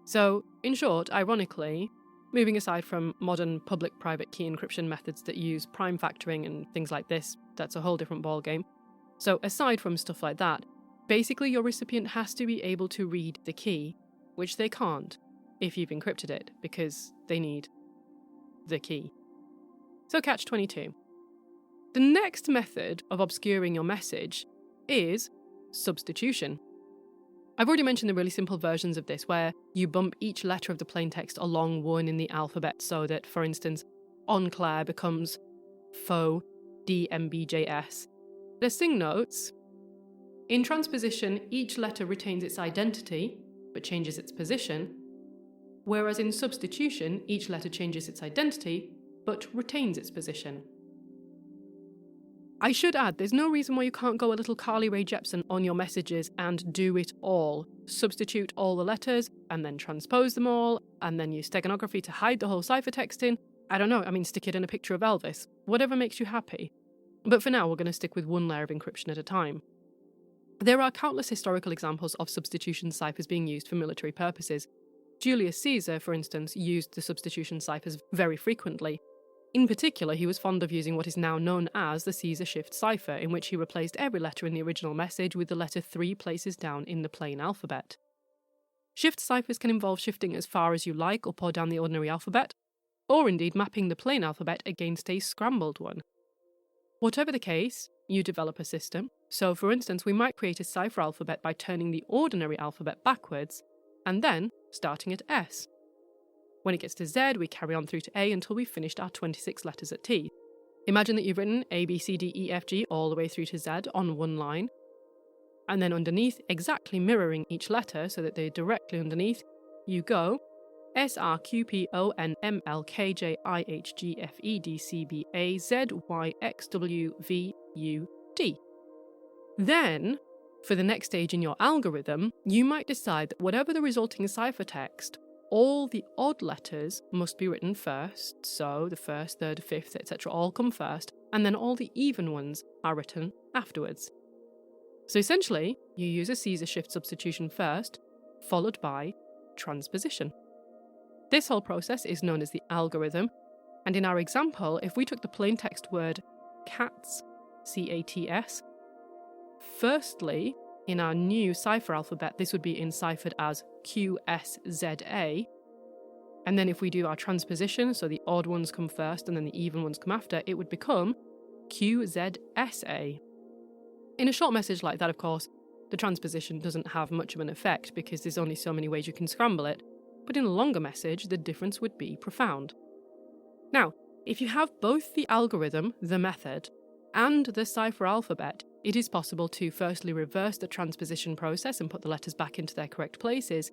So, in short, ironically, moving aside from modern public-private key encryption methods that use prime factoring and things like this, that's a whole different ballgame. So aside from stuff like that, basically your recipient has to be able to read the key, which they can't if you've encrypted it, because they need the key. So catch-22. The next method of obscuring your message is substitution. I've already mentioned the really simple versions of this, where you bump each letter of the plaintext along one in the alphabet so that, for instance, Enclair becomes Faux, DMBJS. The sing notes. In transposition, each letter retains its identity, but changes its position, whereas in substitution, each letter changes its identity, but retains its position. I should add, there's no reason why you can't go a little Carly Rae Jepsen on your messages and do it all. Substitute all the letters, and then transpose them all, and then use steganography to hide the whole ciphertext in. I don't know, stick it in a picture of Elvis. Whatever makes you happy. But for now, we're going to stick with one layer of encryption at a time. There are countless historical examples of substitution ciphers being used for military purposes. Julius Caesar, for instance, used the substitution ciphers very frequently. In particular, he was fond of using what is now known as the Caesar shift cipher, in which he replaced every letter in the original message with the letter 3 places down in the plain alphabet. Shift ciphers can involve shifting as far as you like up or down the ordinary alphabet, or indeed mapping the plain alphabet against a scrambled one. Whatever the case, you develop a system. So, for instance, we might create a cipher alphabet by turning the ordinary alphabet backwards, and then starting at S. When it gets to Z, we carry on through to A until we've finished our 26 letters at T. Imagine that you've written A, B, C, D, E, F, G all the way through to Z on one line, and then underneath, exactly mirroring each letter so that they're directly underneath, you go S, R, Q, P, O, N, M, L, K, J, I, H, G, F, E, D, C, B, A, Z, Y, X, W, V, U, D. Then, for the next stage in your algorithm, you might decide that whatever the resulting ciphertext, all the odd letters must be written first, so the first, third, fifth, etc. all come first, and then all the even ones are written afterwards. So essentially, you use a Caesar shift substitution first, followed by transposition. This whole process is known as the algorithm, and in our example, if we took the plain text word cats, C-A-T-S, firstly, in our new cipher alphabet, this would be enciphered as Q-S-Z-A, and then if we do our transposition, so the odd ones come first and then the even ones come after, it would become Q-Z-S-A. In a short message like that, of course, the transposition doesn't have much of an effect because there's only so many ways you can scramble it, but in a longer message, the difference would be profound. Now, if you have both the algorithm, the method, and the cipher alphabet, it is possible to firstly reverse the transposition process and put the letters back into their correct places,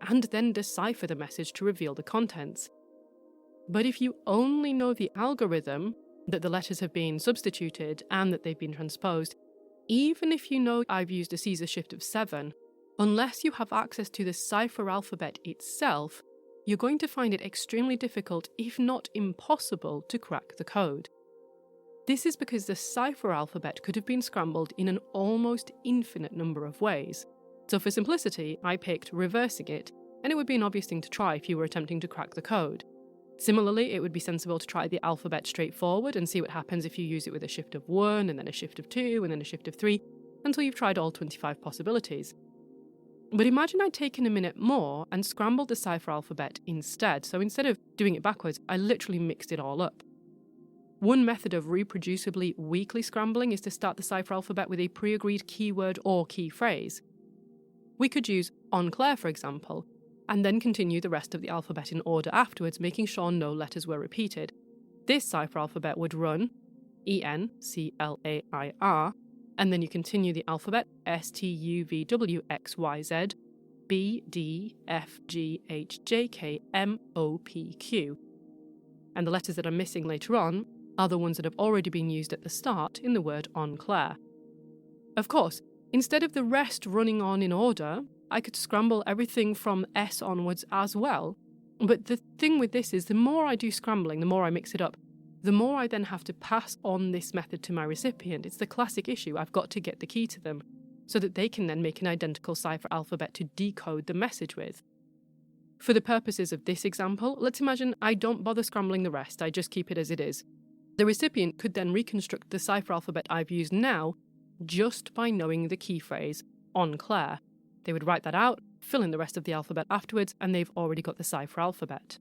and then decipher the message to reveal the contents. But if you only know the algorithm, that the letters have been substituted and that they've been transposed, even if you know I've used a Caesar shift of 7, unless you have access to the cipher alphabet itself, you're going to find it extremely difficult, if not impossible, to crack the code. This is because the cipher alphabet could have been scrambled in an almost infinite number of ways. So for simplicity, I picked reversing it, and it would be an obvious thing to try if you were attempting to crack the code. Similarly, it would be sensible to try the alphabet straightforward and see what happens if you use it with a shift of 1, and then a shift of 2, and then a shift of 3, until you've tried all 25 possibilities. But imagine I'd taken a minute more and scrambled the cipher alphabet instead. So instead of doing it backwards, I literally mixed it all up. One method of reproducibly weakly scrambling is to start the cipher alphabet with a pre-agreed keyword or key phrase. We could use en clair, for example, and then continue the rest of the alphabet in order afterwards, making sure no letters were repeated. This cipher alphabet would run E-N-C-L-A-I-R, and then you continue the alphabet S-T-U-V-W-X-Y-Z, B, D, F, G, H, J, K, M, O, P, Q. And the letters that are missing later on are the ones that have already been used at the start in the word en clair. Of course, instead of the rest running on in order, I could scramble everything from S onwards as well. But the thing with this is the more I do scrambling, the more I mix it up, the more I then have to pass on this method to my recipient. It's the classic issue. I've got to get the key to them so that they can then make an identical cipher alphabet to decode the message with. For the purposes of this example, let's imagine I don't bother scrambling the rest, I just keep it as it is. The recipient could then reconstruct the cipher alphabet I've used now just by knowing the key phrase en clair. They would write that out, fill in the rest of the alphabet afterwards, and they've already got the cipher alphabet.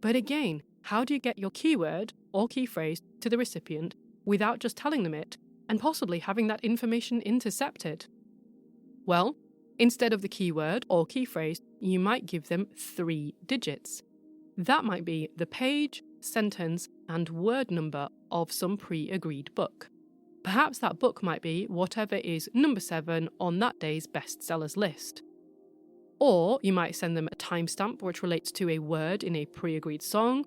But again, how do you get your keyword or key phrase to the recipient without just telling them it and possibly having that information intercepted? Well, instead of the keyword or key phrase, you might give them 3 digits. That might be the page, sentence, and word number of some pre-agreed book. Perhaps that book might be whatever is number 7 on that day's bestsellers list. Or you might send them a timestamp which relates to a word in a pre-agreed song,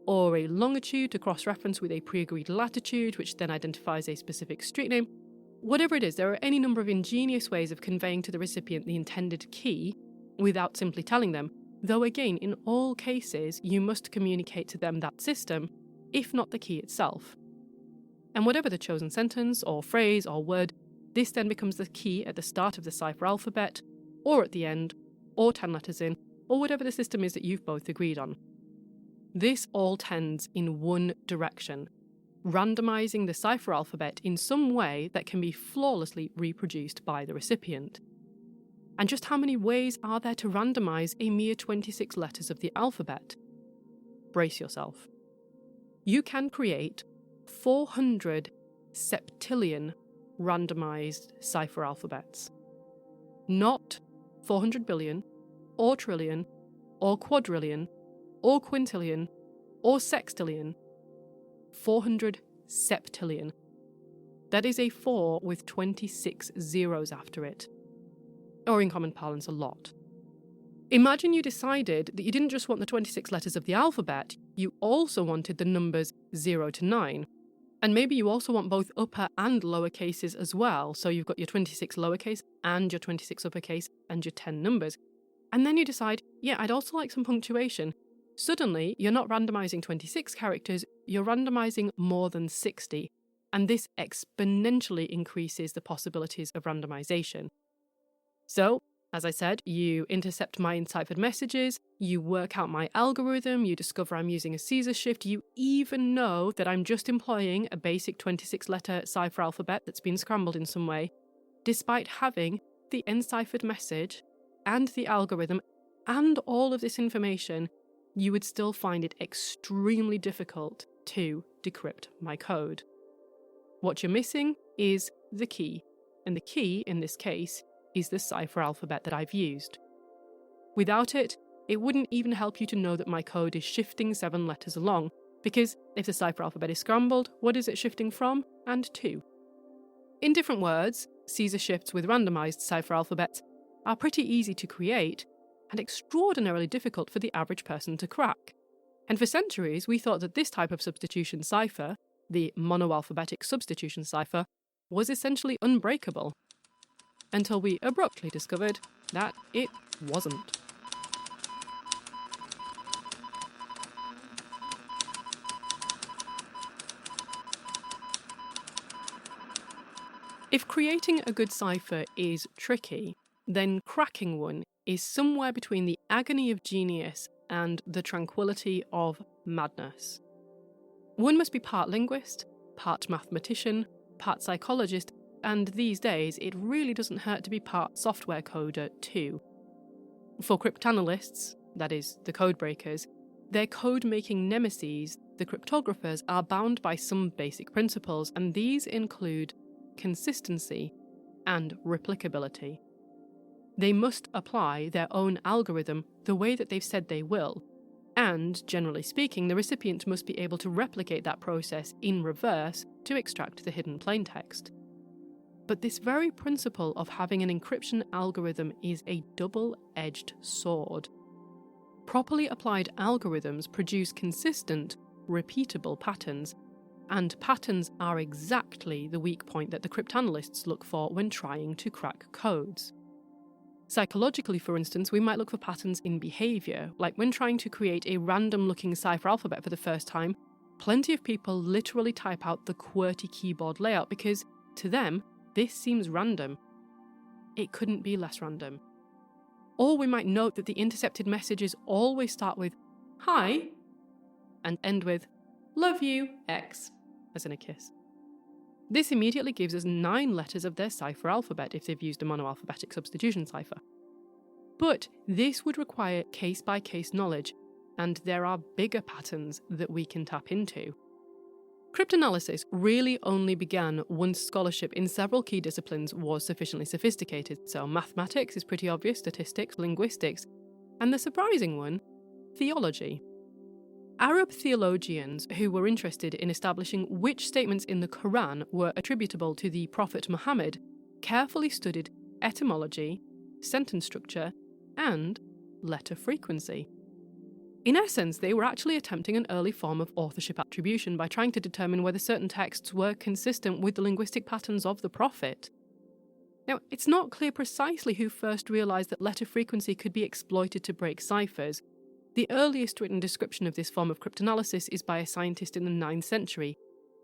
or a longitude to cross-reference with a pre-agreed latitude, which then identifies a specific street name. Whatever it is, there are any number of ingenious ways of conveying to the recipient the intended key without simply telling them, though again, in all cases, you must communicate to them that system, if not the key itself. And whatever the chosen sentence, or phrase, or word, this then becomes the key at the start of the cipher alphabet, or at the end, or 10 letters in, or whatever the system is that you've both agreed on. This all tends in one direction, randomizing the cipher alphabet in some way that can be flawlessly reproduced by the recipient. And just how many ways are there to randomize a mere 26 letters of the alphabet? Brace yourself. You can create 400 septillion randomized cipher alphabets. Not 400 billion, or trillion, or quadrillion, or quintillion, or sextillion. 400 septillion. That is a 4 with 26 zeros after it. Or in common parlance, a lot. Imagine you decided that you didn't just want the 26 letters of the alphabet, you also wanted the numbers 0 to 9. And maybe you also want both upper and lower cases as well. So you've got your 26 lowercase and your 26 uppercase and your 10 numbers. And then you decide, yeah, I'd also like some punctuation. Suddenly, you're not randomizing 26 characters, you're randomizing more than 60. And this exponentially increases the possibilities of randomization. So, as I said, you intercept my enciphered messages, you work out my algorithm, you discover I'm using a Caesar shift, you even know that I'm just employing a basic 26-letter cipher alphabet that's been scrambled in some way, despite having the enciphered message and the algorithm and all of this information, you would still find it extremely difficult to decrypt my code. What you're missing is the key, and the key, in this case, is the cipher alphabet that I've used. Without it, it wouldn't even help you to know that my code is shifting 7 letters along, because if the cipher alphabet is scrambled, what is it shifting from and to? In different words, Caesar shifts with randomized cipher alphabets are pretty easy to create and extraordinarily difficult for the average person to crack. And for centuries, we thought that this type of substitution cipher, the monoalphabetic substitution cipher, was essentially unbreakable, until we abruptly discovered that it wasn't. If creating a good cipher is tricky, then cracking one is somewhere between the agony of genius and the tranquility of madness. One must be part linguist, part mathematician, part psychologist, and these days it really doesn't hurt to be part software coder too. For cryptanalysts, that is, the code breakers, their code-making nemeses, the cryptographers, are bound by some basic principles, and these include consistency and replicability. They must apply their own algorithm the way that they've said they will, and, generally speaking, the recipient must be able to replicate that process in reverse to extract the hidden plaintext. But this very principle of having an encryption algorithm is a double-edged sword. Properly applied algorithms produce consistent, repeatable patterns, and patterns are exactly the weak point that the cryptanalysts look for when trying to crack codes. Psychologically, for instance, we might look for patterns in behaviour, like when trying to create a random-looking cipher alphabet for the first time, plenty of people literally type out the QWERTY keyboard layout because, to them, this seems random. It couldn't be less random. Or we might note that the intercepted messages always start with "Hi" and end with "Love you, X," as in a kiss. This immediately gives us 9 letters of their cipher alphabet if they've used a monoalphabetic substitution cipher. But this would require case-by-case knowledge, and there are bigger patterns that we can tap into. Cryptanalysis really only began once scholarship in several key disciplines was sufficiently sophisticated, so mathematics is pretty obvious, statistics, linguistics, and the surprising one, theology. Arab theologians who were interested in establishing which statements in the Quran were attributable to the Prophet Muhammad carefully studied etymology, sentence structure, and letter frequency. In essence, they were actually attempting an early form of authorship attribution by trying to determine whether certain texts were consistent with the linguistic patterns of the Prophet. Now, it's not clear precisely who first realised that letter frequency could be exploited to break ciphers. The earliest written description of this form of cryptanalysis is by a scientist in the 9th century,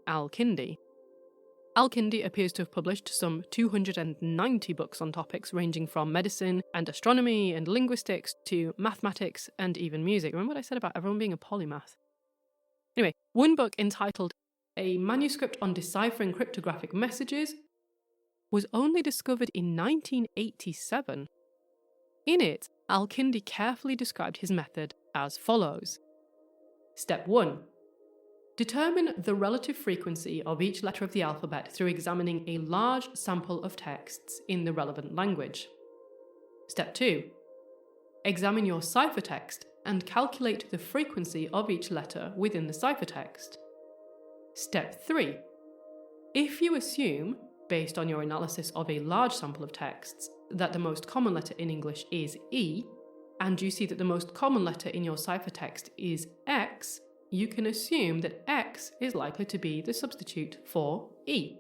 Al-Kindi. Al-Kindi appears to have published some 290 books on topics ranging from medicine and astronomy and linguistics to mathematics and even music. Remember what I said about everyone being a polymath? Anyway, one book entitled A Manuscript on Deciphering Cryptographic Messages was only discovered in 1987. In it, Al-Kindi carefully described his method as follows. Step 1. Determine the relative frequency of each letter of the alphabet through examining a large sample of texts in the relevant language. Step 2. Examine your ciphertext and calculate the frequency of each letter within the ciphertext. Step 3. If you assume, based on your analysis of a large sample of texts, that the most common letter in English is E, and you see that the most common letter in your ciphertext is X, you can assume that X is likely to be the substitute for E.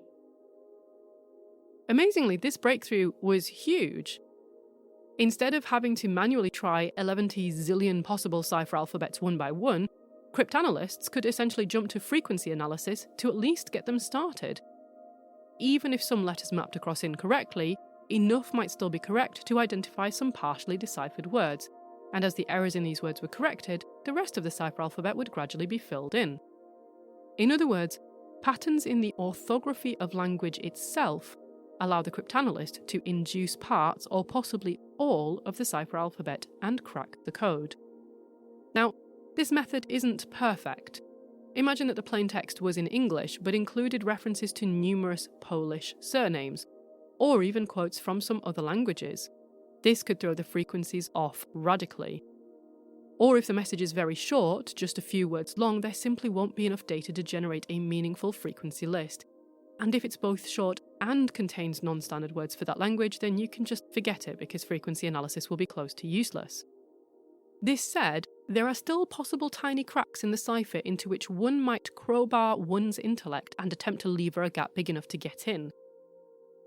Amazingly, this breakthrough was huge. Instead of having to manually try 11 zillion possible cipher alphabets one by one, cryptanalysts could essentially jump to frequency analysis to at least get them started. Even if some letters mapped across incorrectly, enough might still be correct to identify some partially deciphered words, and as the errors in these words were corrected, the rest of the cipher alphabet would gradually be filled in. In other words, patterns in the orthography of language itself allow the cryptanalyst to induce parts or possibly all of the cipher alphabet and crack the code. Now, this method isn't perfect. Imagine that the plain text was in English but included references to numerous Polish surnames, or even quotes from some other languages. This could throw the frequencies off radically. Or if the message is very short, just a few words long, there simply won't be enough data to generate a meaningful frequency list. And if it's both short and contains non-standard words for that language, then you can just forget it because frequency analysis will be close to useless. This said, there are still possible tiny cracks in the cipher into which one might crowbar one's intellect and attempt to lever a gap big enough to get in.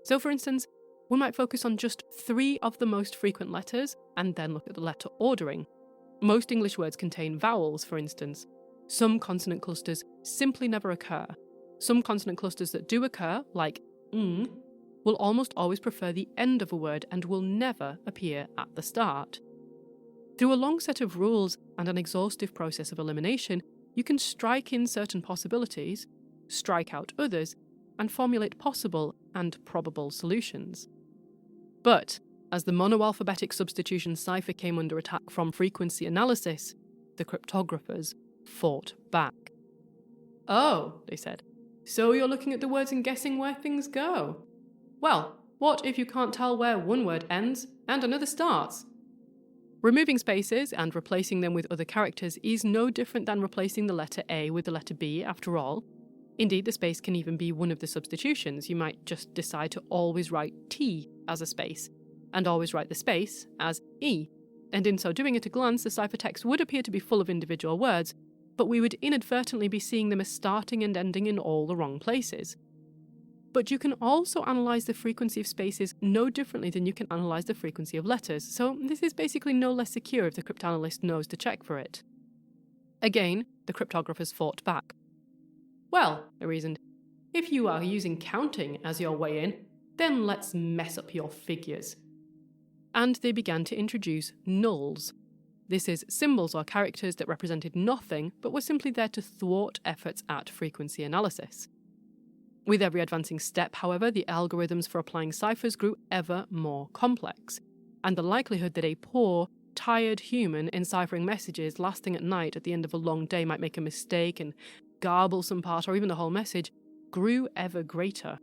So for instance, we might focus on just 3 of the most frequent letters and then look at the letter ordering. Most English words contain vowels, for instance. Some consonant clusters simply never occur. Some consonant clusters that do occur, like ng, will almost always prefer the end of a word and will never appear at the start. Through a long set of rules and an exhaustive process of elimination, you can strike in certain possibilities, strike out others, and formulate possible and probable solutions. But, as the monoalphabetic substitution cipher came under attack from frequency analysis, the cryptographers fought back. "Oh," they said, "so you're looking at the words and guessing where things go? Well, what if you can't tell where one word ends and another starts?" Removing spaces and replacing them with other characters is no different than replacing the letter A with the letter B, after all. Indeed, the space can even be one of the substitutions. You might just decide to always write T as a space, and always write the space as E. And in so doing, at a glance, the ciphertext would appear to be full of individual words, but we would inadvertently be seeing them as starting and ending in all the wrong places. But you can also analyse the frequency of spaces no differently than you can analyse the frequency of letters, so this is basically no less secure if the cryptanalyst knows to check for it. Again, the cryptographers fought back. "Well," they reasoned, "if you are using counting as your way in, then let's mess up your figures." And they began to introduce nulls. This is symbols or characters that represented nothing but were simply there to thwart efforts at frequency analysis. With every advancing step, however, the algorithms for applying ciphers grew ever more complex, and the likelihood that a poor, tired human enciphering messages lasting at night at the end of a long day might make a mistake and garble some part or even the whole message grew ever greater.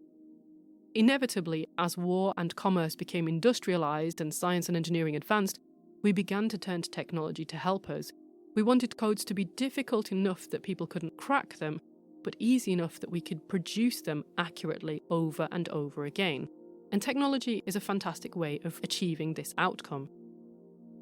Inevitably, as war and commerce became industrialised and science and engineering advanced, we began to turn to technology to help us. We wanted codes to be difficult enough that people couldn't crack them, but easy enough that we could produce them accurately over and over again. And technology is a fantastic way of achieving this outcome.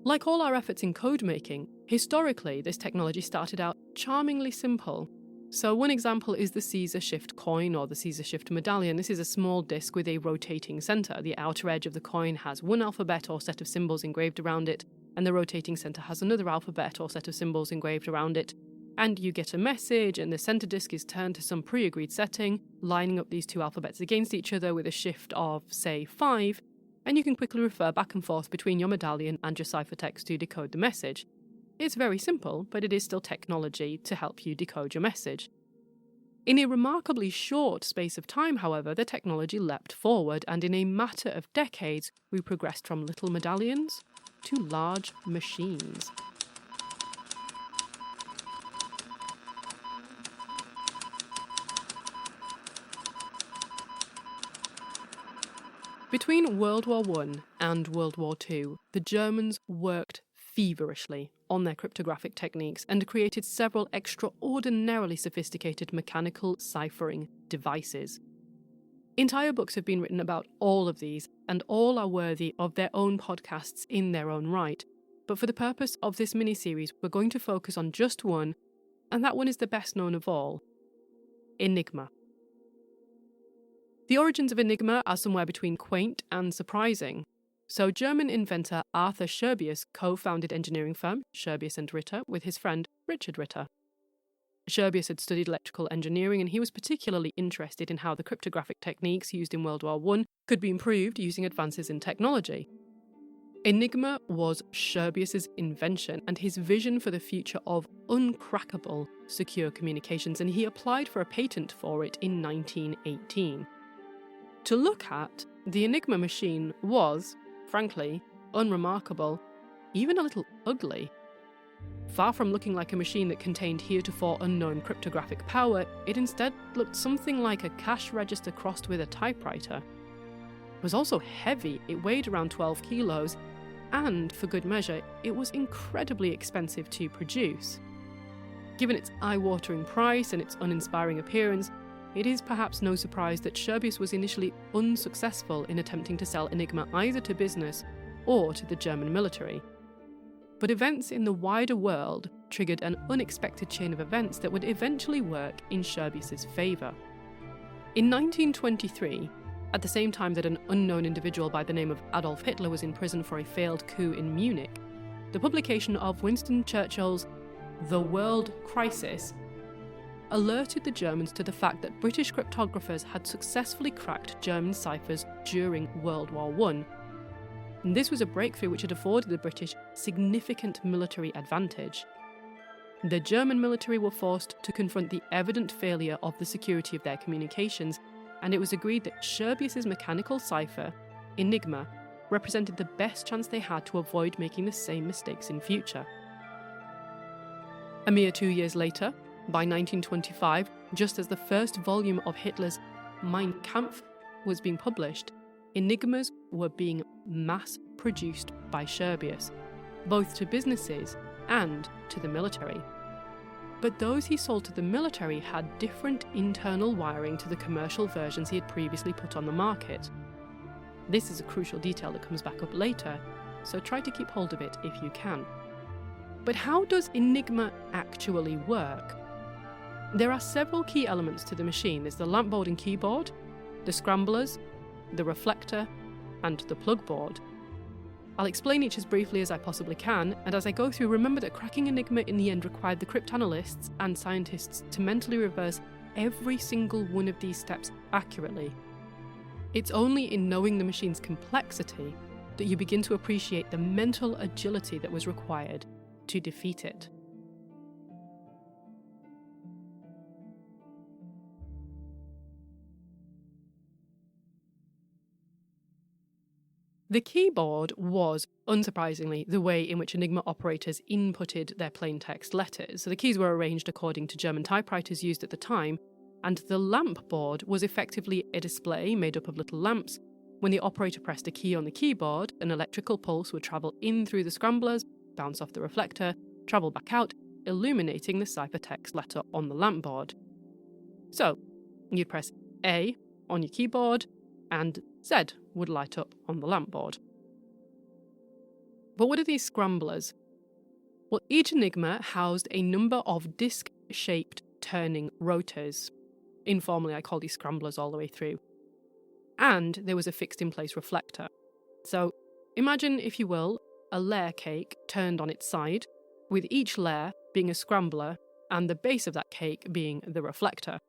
Like all our efforts in code making, historically this technology started out charmingly simple. So one example is the Caesar Shift coin or the Caesar Shift medallion. This is a small disc with a rotating centre. The outer edge of the coin has one alphabet or set of symbols engraved around it, and the rotating centre has another alphabet or set of symbols engraved around it. And you get a message, and the centre disc is turned to some pre-agreed setting, lining up these two alphabets against each other with a shift of, say, 5, and you can quickly refer back and forth between your medallion and your ciphertext to decode the message. It's very simple, but it is still technology to help you decode your message. In a remarkably short space of time, however, the technology leapt forward, and in a matter of decades, we progressed from little medallions to large machines. Between World War I and World War II, the Germans worked feverishly on their cryptographic techniques and created several extraordinarily sophisticated mechanical ciphering devices. Entire books have been written about all of these, and all are worthy of their own podcasts in their own right. But for the purpose of this mini-series, we're going to focus on just one, and that one is the best known of all: Enigma. The origins of Enigma are somewhere between quaint and surprising. So German inventor Arthur Scherbius co-founded engineering firm Scherbius and Ritter with his friend Richard Ritter. Scherbius had studied electrical engineering, and he was particularly interested in how the cryptographic techniques used in World War I could be improved using advances in technology. Enigma was Scherbius's invention and his vision for the future of uncrackable secure communications, and he applied for a patent for it in 1918. To look at, the Enigma machine was, frankly, unremarkable, even a little ugly. Far from looking like a machine that contained heretofore unknown cryptographic power, it instead looked something like a cash register crossed with a typewriter. It was also heavy. It weighed around 12 kilos, and, for good measure, it was incredibly expensive to produce. Given its eye-watering price and its uninspiring appearance, it is perhaps no surprise that Scherbius was initially unsuccessful in attempting to sell Enigma either to business or to the German military. But events in the wider world triggered an unexpected chain of events that would eventually work in Scherbius's favour. In 1923, at the same time that an unknown individual by the name of Adolf Hitler was in prison for a failed coup in Munich, the publication of Winston Churchill's The World Crisis alerted the Germans to the fact that British cryptographers had successfully cracked German ciphers during World War I. And this was a breakthrough which had afforded the British significant military advantage. The German military were forced to confront the evident failure of the security of their communications, and it was agreed that Scherbius's mechanical cipher, Enigma, represented the best chance they had to avoid making the same mistakes in future. A mere 2 years later, by 1925, just as the first volume of Hitler's Mein Kampf was being published, Enigmas were being mass-produced by Scherbius, both to businesses and to the military. But those he sold to the military had different internal wiring to the commercial versions he had previously put on the market. This is a crucial detail that comes back up later, so try to keep hold of it if you can. But how does Enigma actually work? There are several key elements to the machine. There's the lamp board and keyboard, the scramblers, the reflector, and the plug board. I'll explain each as briefly as I possibly can, and as I go through, remember that cracking Enigma in the end required the cryptanalysts and scientists to mentally reverse every single one of these steps accurately. It's only in knowing the machine's complexity that you begin to appreciate the mental agility that was required to defeat it. The keyboard was, unsurprisingly, the way in which Enigma operators inputted their plaintext letters. So the keys were arranged according to German typewriters used at the time, and the lamp board was effectively a display made up of little lamps. When the operator pressed a key on the keyboard, an electrical pulse would travel in through the scramblers, bounce off the reflector, travel back out, illuminating the ciphertext letter on the lamp board. So, you'd press A on your keyboard, and Z would light up on the lamp board. But what are these scramblers? Well, each Enigma housed a number of disc-shaped turning rotors. Informally, I call these scramblers all the way through. And there was a fixed-in-place reflector. So, imagine, if you will, a layer cake turned on its side, with each layer being a scrambler and the base of that cake being the reflector.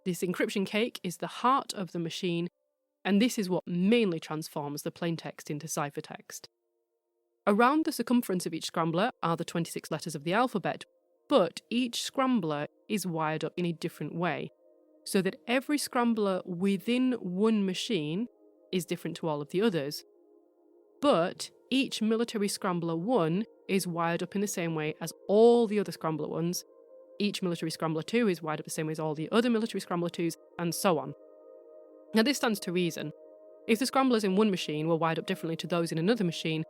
This encryption cake is the heart of the machine, and this is what mainly transforms the plaintext into ciphertext. Around the circumference of each scrambler are the 26 letters of the alphabet, but each scrambler is wired up in a different way, so that every scrambler within one machine is different to all of the others. But each military scrambler 1 is wired up in the same way as all the other scrambler 1s, each military scrambler 2 is wired up the same way as all the other military scrambler 2s, and so on. Now this stands to reason. If the scramblers in one machine were wired up differently to those in another machine,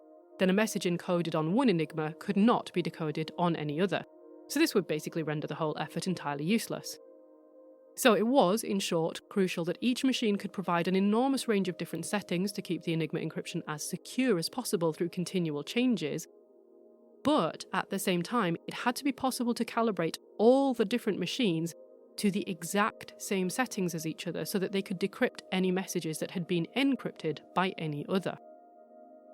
then a message encoded on one Enigma could not be decoded on any other. So this would basically render the whole effort entirely useless. So it was, in short, crucial that each machine could provide an enormous range of different settings to keep the Enigma encryption as secure as possible through continual changes. But at the same time, it had to be possible to calibrate all the different machines to the exact same settings as each other so that they could decrypt any messages that had been encrypted by any other.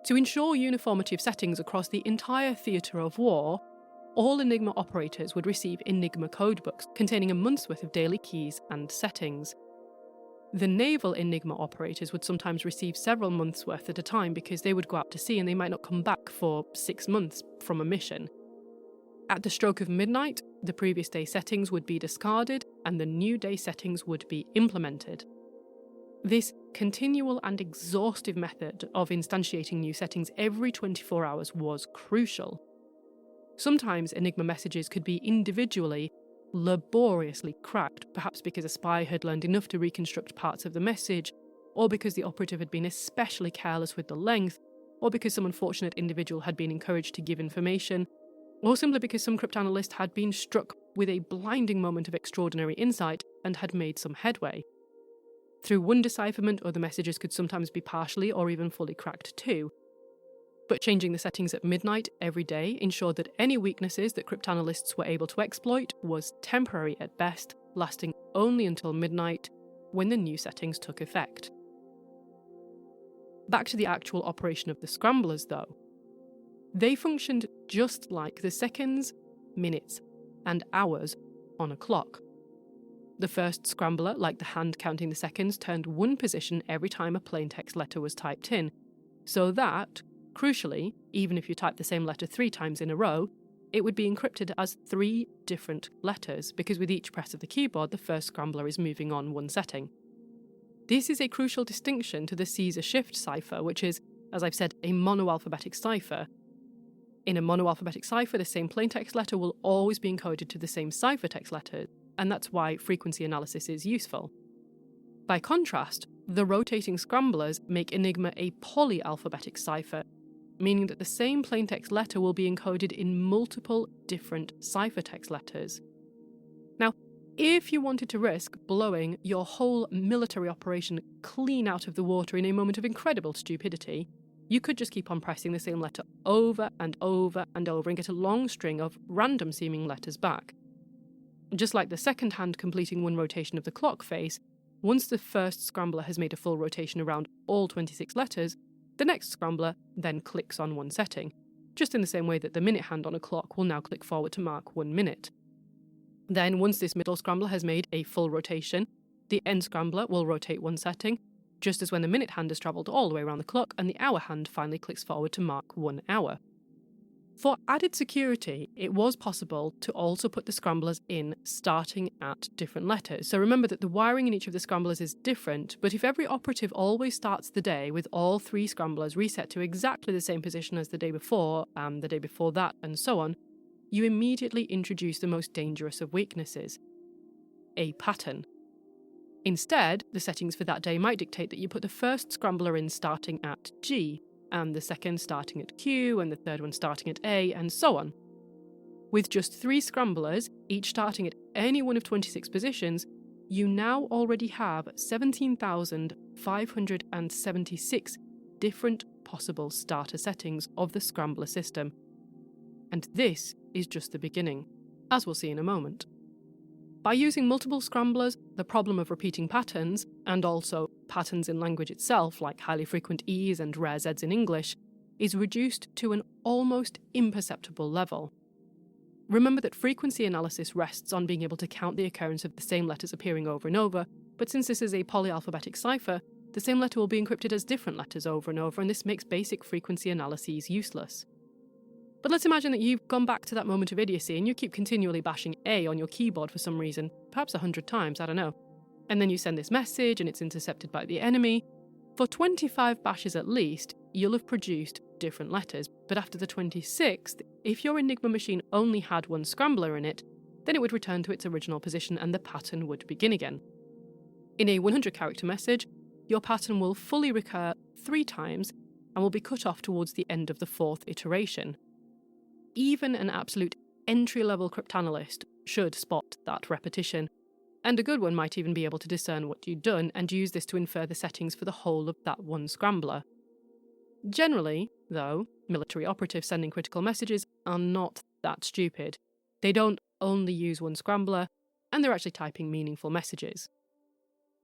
To ensure uniformity of settings across the entire theatre of war, all Enigma operators would receive Enigma codebooks containing a month's worth of daily keys and settings. The naval Enigma operators would sometimes receive several months' worth at a time because they would go out to sea and they might not come back for 6 months from a mission. At the stroke of midnight, the previous day settings would be discarded and the new day settings would be implemented. This continual and exhaustive method of instantiating new settings every 24 hours was crucial. Sometimes Enigma messages could be individually, laboriously cracked, perhaps because a spy had learned enough to reconstruct parts of the message, or because the operative had been especially careless with the length, or because some unfortunate individual had been encouraged to give information, or simply because some cryptanalyst had been struck with a blinding moment of extraordinary insight and had made some headway. Through one decipherment, other messages could sometimes be partially or even fully cracked too. But changing the settings at midnight every day ensured that any weaknesses that cryptanalysts were able to exploit was temporary at best, lasting only until midnight, when the new settings took effect. Back to the actual operation of the scramblers, though. They functioned just like the seconds, minutes, and hours on a clock. The first scrambler, like the hand counting the seconds, turned one position every time a plaintext letter was typed in, so that, crucially, even if you typed the same letter 3 times in a row, it would be encrypted as 3 different letters, because with each press of the keyboard, the first scrambler is moving on one setting. This is a crucial distinction to the Caesar shift cipher, which is, as I've said, a monoalphabetic cipher. In a monoalphabetic cipher, the same plaintext letter will always be encoded to the same ciphertext letter, and that's why frequency analysis is useful. By contrast, the rotating scramblers make Enigma a polyalphabetic cipher, meaning that the same plaintext letter will be encoded in multiple different ciphertext letters. Now, if you wanted to risk blowing your whole military operation clean out of the water in a moment of incredible stupidity, you could just keep on pressing the same letter over and over and over and get a long string of random-seeming letters back. Just like the second hand completing one rotation of the clock face, once the first scrambler has made a full rotation around all 26 letters, the next scrambler then clicks on one setting, just in the same way that the minute hand on a clock will now click forward to mark 1 minute. Then, once this middle scrambler has made a full rotation, the end scrambler will rotate one setting, just as when the minute hand has travelled all the way around the clock and the hour hand finally clicks forward to mark 1 hour. For added security, it was possible to also put the scramblers in starting at different letters. So remember that the wiring in each of the scramblers is different, but if every operative always starts the day with all 3 scramblers reset to exactly the same position as the day before, the day before that, and so on, you immediately introduce the most dangerous of weaknesses: a pattern. Instead, the settings for that day might dictate that you put the first scrambler in starting at G, and the second starting at Q, and the third one starting at A, and so on. With just 3 scramblers, each starting at any one of 26 positions, you now already have 17,576 different possible starter settings of the scrambler system. And this is just the beginning, as we'll see in a moment. By using multiple scramblers, the problem of repeating patterns, and also patterns in language itself, like highly frequent E's and rare Z's in English, is reduced to an almost imperceptible level. Remember that frequency analysis rests on being able to count the occurrence of the same letters appearing over and over, but since this is a polyalphabetic cipher, the same letter will be encrypted as different letters over and over, and this makes basic frequency analyses useless. But let's imagine that you've gone back to that moment of idiocy and you keep continually bashing A on your keyboard for some reason, perhaps 100 times, I don't know. And then you send this message and it's intercepted by the enemy. For 25 bashes at least, you'll have produced different letters, but after the 26th, if your Enigma machine only had 1 scrambler in it, then it would return to its original position and the pattern would begin again. In a 100-character message, your pattern will fully recur 3 times, and will be cut off towards the end of the fourth iteration. Even an absolute entry-level cryptanalyst should spot that repetition, and a good one might even be able to discern what you've done and use this to infer the settings for the whole of that one scrambler. Generally, though, military operatives sending critical messages are not that stupid. They don't only use one scrambler, and they're actually typing meaningful messages.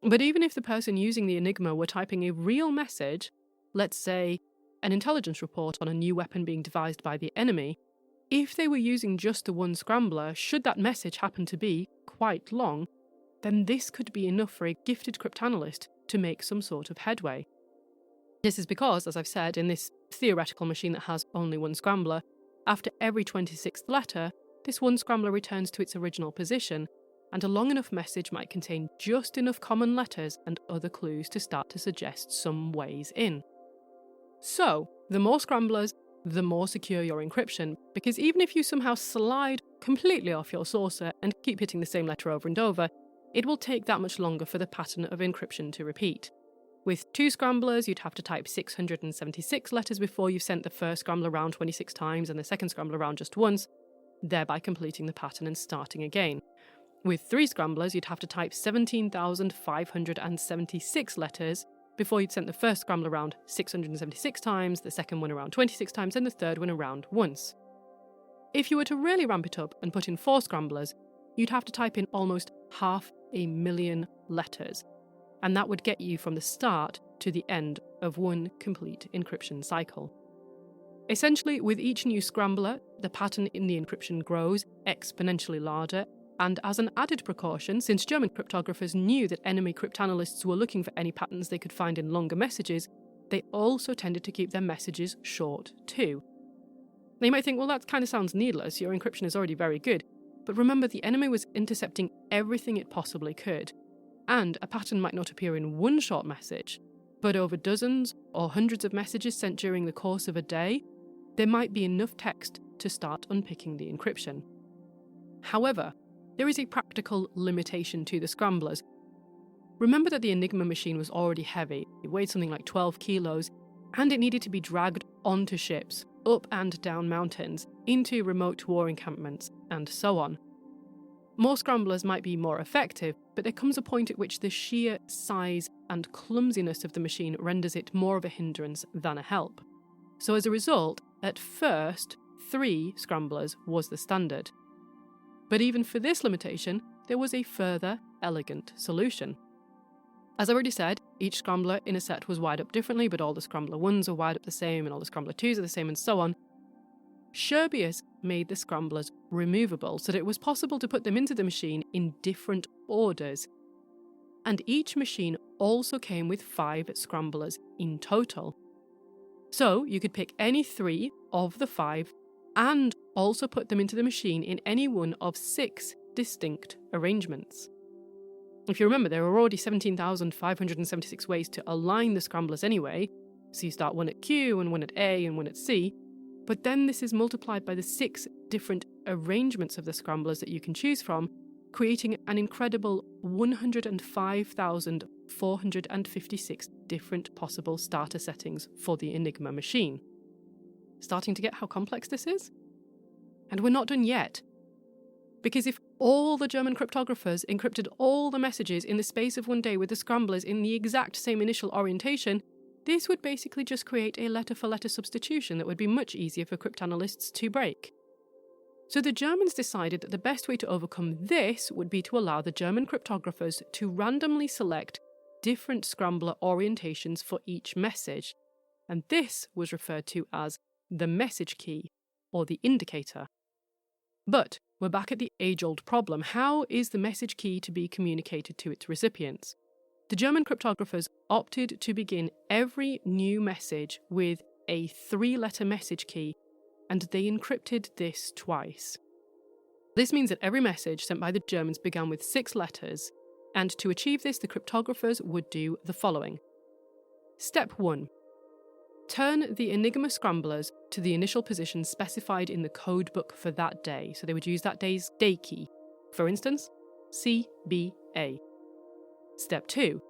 But even if the person using the Enigma were typing a real message, let's say an intelligence report on a new weapon being devised by the enemy, if they were using just the one scrambler, should that message happen to be quite long, then this could be enough for a gifted cryptanalyst to make some sort of headway. This is because, as I've said, in this theoretical machine that has only one scrambler, after every 26th letter, this one scrambler returns to its original position, and a long enough message might contain just enough common letters and other clues to start to suggest some ways in. So, the more scramblers, the more secure your encryption, because even if you somehow slide completely off your saucer and keep hitting the same letter over and over, it will take that much longer for the pattern of encryption to repeat. With 2 scramblers, you'd have to type 676 letters before you've sent the first scrambler round 26 times and the second scrambler round just once, thereby completing the pattern and starting again. With 3 scramblers, you'd have to type 17,576 letters before you'd sent the first scrambler round 676 times, the second one around 26 times, and the third one around once. If you were to really ramp it up and put in 4 scramblers, you'd have to type in almost 500,000 letters, and that would get you from the start to the end of one complete encryption cycle. Essentially, with each new scrambler, the pattern in the encryption grows exponentially larger, and as an added precaution, since German cryptographers knew that enemy cryptanalysts were looking for any patterns they could find in longer messages, they also tended to keep their messages short too. Now you might think, well, that kind of sounds needless, your encryption is already very good, but remember the enemy was intercepting everything it possibly could, and a pattern might not appear in one short message, but over dozens or hundreds of messages sent during the course of a day, there might be enough text to start unpicking the encryption. However, there is a practical limitation to the scramblers. Remember that the Enigma machine was already heavy, it weighed something like 12 kilos, and it needed to be dragged onto ships, up and down mountains, into remote war encampments, and so on. More scramblers might be more effective, but there comes a point at which the sheer size and clumsiness of the machine renders it more of a hindrance than a help. So as a result, at first, 3 scramblers was the standard. But even for this limitation, there was a further, elegant solution. As I already said, each scrambler in a set was wired up differently, but all the scrambler 1s are wired up the same, and all the scrambler 2s are the same, and so on. Scherbius made the scramblers removable so that it was possible to put them into the machine in different orders. And each machine also came with 5 scramblers in total. So you could pick any 3 of the 5 and also put them into the machine in any one of 6 distinct arrangements. If you remember, there are already 17,576 ways to align the scramblers anyway, so you start one at Q and one at A and one at C, but then this is multiplied by the 6 different arrangements of the scramblers that you can choose from, creating an incredible 105,456 different possible starter settings for the Enigma machine. Starting to get how complex this is? And we're not done yet. Because if all the German cryptographers encrypted all the messages in the space of one day with the scramblers in the exact same initial orientation, this would basically just create a letter-for-letter substitution that would be much easier for cryptanalysts to break. So the Germans decided that the best way to overcome this would be to allow the German cryptographers to randomly select different scrambler orientations for each message, and this was referred to as the message key, or the indicator. But we're back at the age-old problem. How is the message key to be communicated to its recipients? The German cryptographers opted to begin every new message with a 3-letter message key, and they encrypted this twice. This means that every message sent by the Germans began with 6 letters, and to achieve this, the cryptographers would do the following. Step 1. Turn the Enigma scramblers to the initial position specified in the code book for that day, so they would use that day's day key, for instance, CBA. Step 2.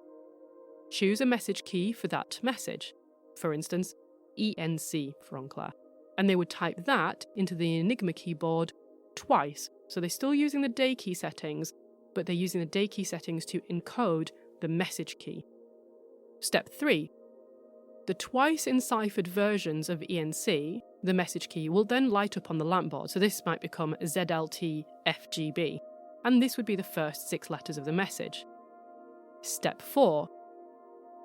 Choose a message key for that message, for instance, ENC for Enclair. And they would type that into the Enigma keyboard twice. So they're still using the day key settings, but they're using the day key settings to encode the message key. Step 3. The twice enciphered versions of ENC, the message key, will then light up on the lamp board. So this might become ZLTFGB, and this would be the first 6 letters of the message. Step 4.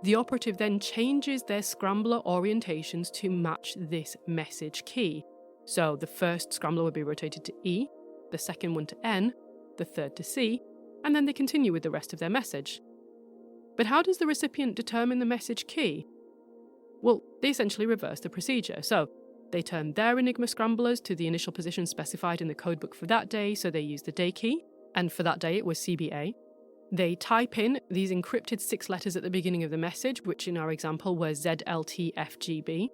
The operative then changes their scrambler orientations to match this message key. So the first scrambler would be rotated to E, the second one to N, the third to C, and then they continue with the rest of their message. But how does the recipient determine the message key? Well, they essentially reverse the procedure. So they turn their Enigma scramblers to the initial position specified in the codebook for that day, so they use the day key, and for that day it was CBA. They type in these encrypted 6 letters at the beginning of the message, which in our example were ZLTFGB.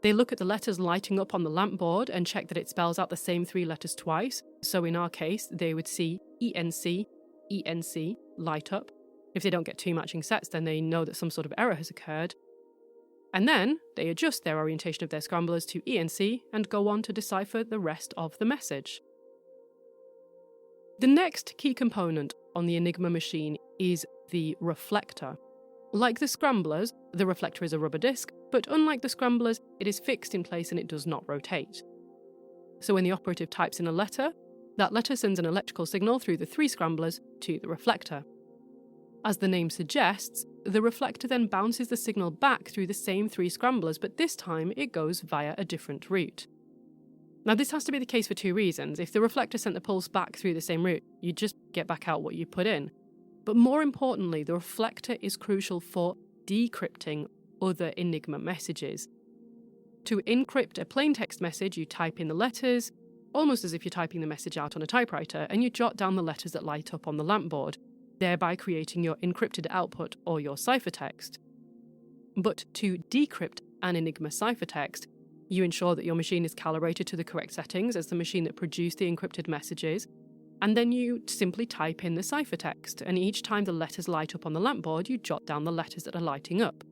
They look at the letters lighting up on the lamp board and check that it spells out the same 3 letters twice. So in our case, they would see ENC, ENC light up. If they don't get 2 matching sets, then they know that some sort of error has occurred. And then they adjust their orientation of their scramblers to ENC and go on to decipher the rest of the message. The next key component on the Enigma machine is the reflector. Like the scramblers, the reflector is a rubber disc, but unlike the scramblers, it is fixed in place and it does not rotate. So when the operative types in a letter, that letter sends an electrical signal through the 3 scramblers to the reflector. As the name suggests, the reflector then bounces the signal back through the same 3 scramblers, but this time it goes via a different route. Now this has to be the case for 2 reasons. If the reflector sent the pulse back through the same route, you just get back out what you put in. But more importantly, the reflector is crucial for decrypting other Enigma messages. To encrypt a plain text message, you type in the letters, almost as if you're typing the message out on a typewriter, and you jot down the letters that light up on the lamp board, thereby creating your encrypted output or your ciphertext. But to decrypt an Enigma ciphertext, you ensure that your machine is calibrated to the correct settings as the machine that produced the encrypted messages, and then you simply type in the ciphertext, and each time the letters light up on the lamp board, you jot down the letters that are lighting up.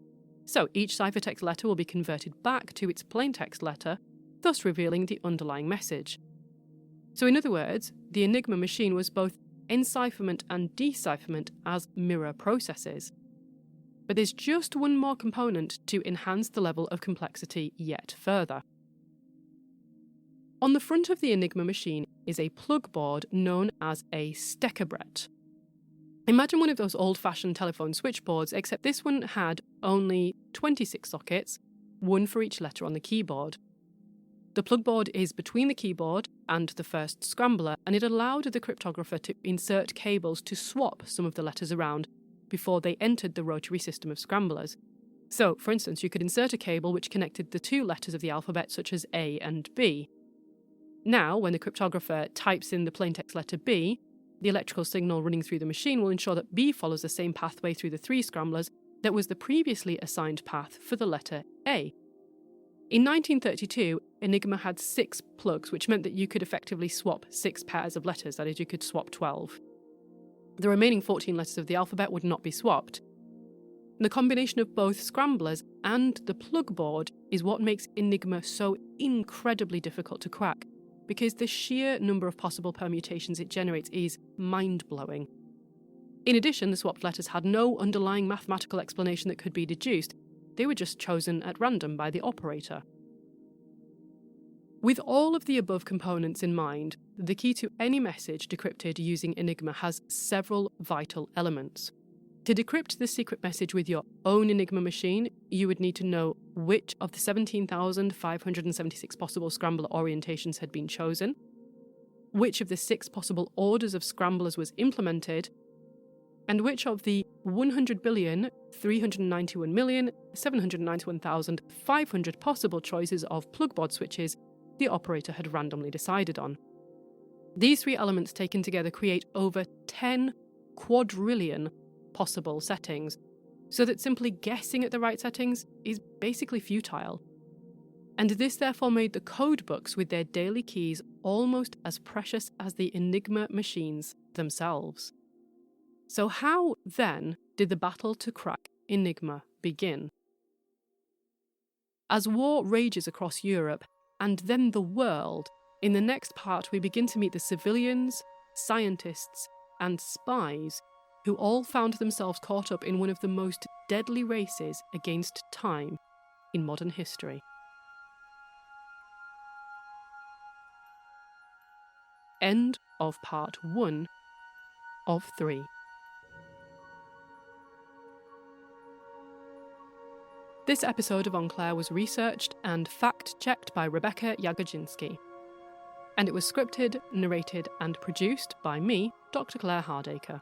So each ciphertext letter will be converted back to its plaintext letter, thus revealing the underlying message. So in other words, the Enigma machine was both encipherment and decipherment as mirror processes. But there's just one more component to enhance the level of complexity yet further. On the front of the Enigma machine is a plug board known as a steckerbrett. Imagine one of those old-fashioned telephone switchboards, except this one had only 26 sockets, 1 for each letter on the keyboard. The plug board is between the keyboard and the first scrambler, and it allowed the cryptographer to insert cables to swap some of the letters around before they entered the rotary system of scramblers. So, for instance, you could insert a cable which connected the 2 letters of the alphabet, such as A and B. Now, when the cryptographer types in the plaintext letter B, the electrical signal running through the machine will ensure that B follows the same pathway through the 3 scramblers that was the previously assigned path for the letter A. In 1932, Enigma had 6 plugs, which meant that you could effectively swap 6 pairs of letters, that is, you could swap 12. The remaining 14 letters of the alphabet would not be swapped. The combination of both scramblers and the plug board is what makes Enigma so incredibly difficult to crack, because the sheer number of possible permutations it generates is mind-blowing. In addition, the swapped letters had no underlying mathematical explanation that could be deduced. They were just chosen at random by the operator. With all of the above components in mind, the key to any message decrypted using Enigma has several vital elements. To decrypt the secret message with your own Enigma machine, you would need to know which of the 17,576 possible scrambler orientations had been chosen, which of the 6 possible orders of scramblers was implemented, and which of the 100,391,791,500 possible choices of plugboard switches the operator had randomly decided on. These 3 elements taken together create over 10 quadrillion possible settings, so that simply guessing at the right settings is basically futile. And this therefore made the codebooks with their daily keys almost as precious as the Enigma machines themselves. So how, then, did the battle to crack Enigma begin? As war rages across Europe, and then the world, in the next part we begin to meet the civilians, scientists, and spies who all found themselves caught up in one of the most deadly races against time in modern history. End of part 1 of 3. This episode of Enclair was researched and fact-checked by Rebecca Jagodzinski, and it was scripted, narrated and produced by me, Dr. Claire Hardacre.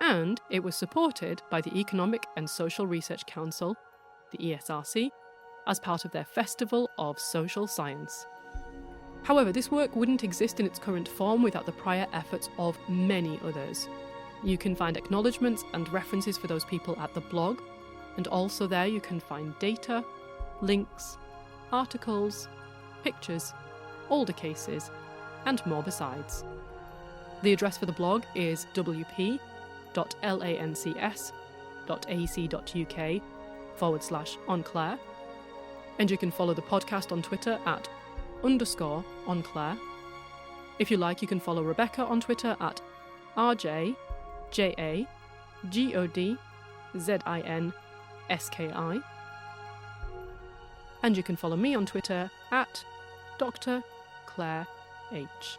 And it was supported by the Economic and Social Research Council, the ESRC, as part of their Festival of Social Science. However, this work wouldn't exist in its current form without the prior efforts of many others. You can find acknowledgements and references for those people at the blog, and also there you can find data, links, articles, pictures, older cases, and more besides. The address for the blog is wp.lancs.ac.uk/Enclair, and you can follow the podcast on Twitter at _Enclair. If you like, you can follow Rebecca on Twitter at RJJAGODZINSKI. And you can follow me on Twitter at Dr. Claire H.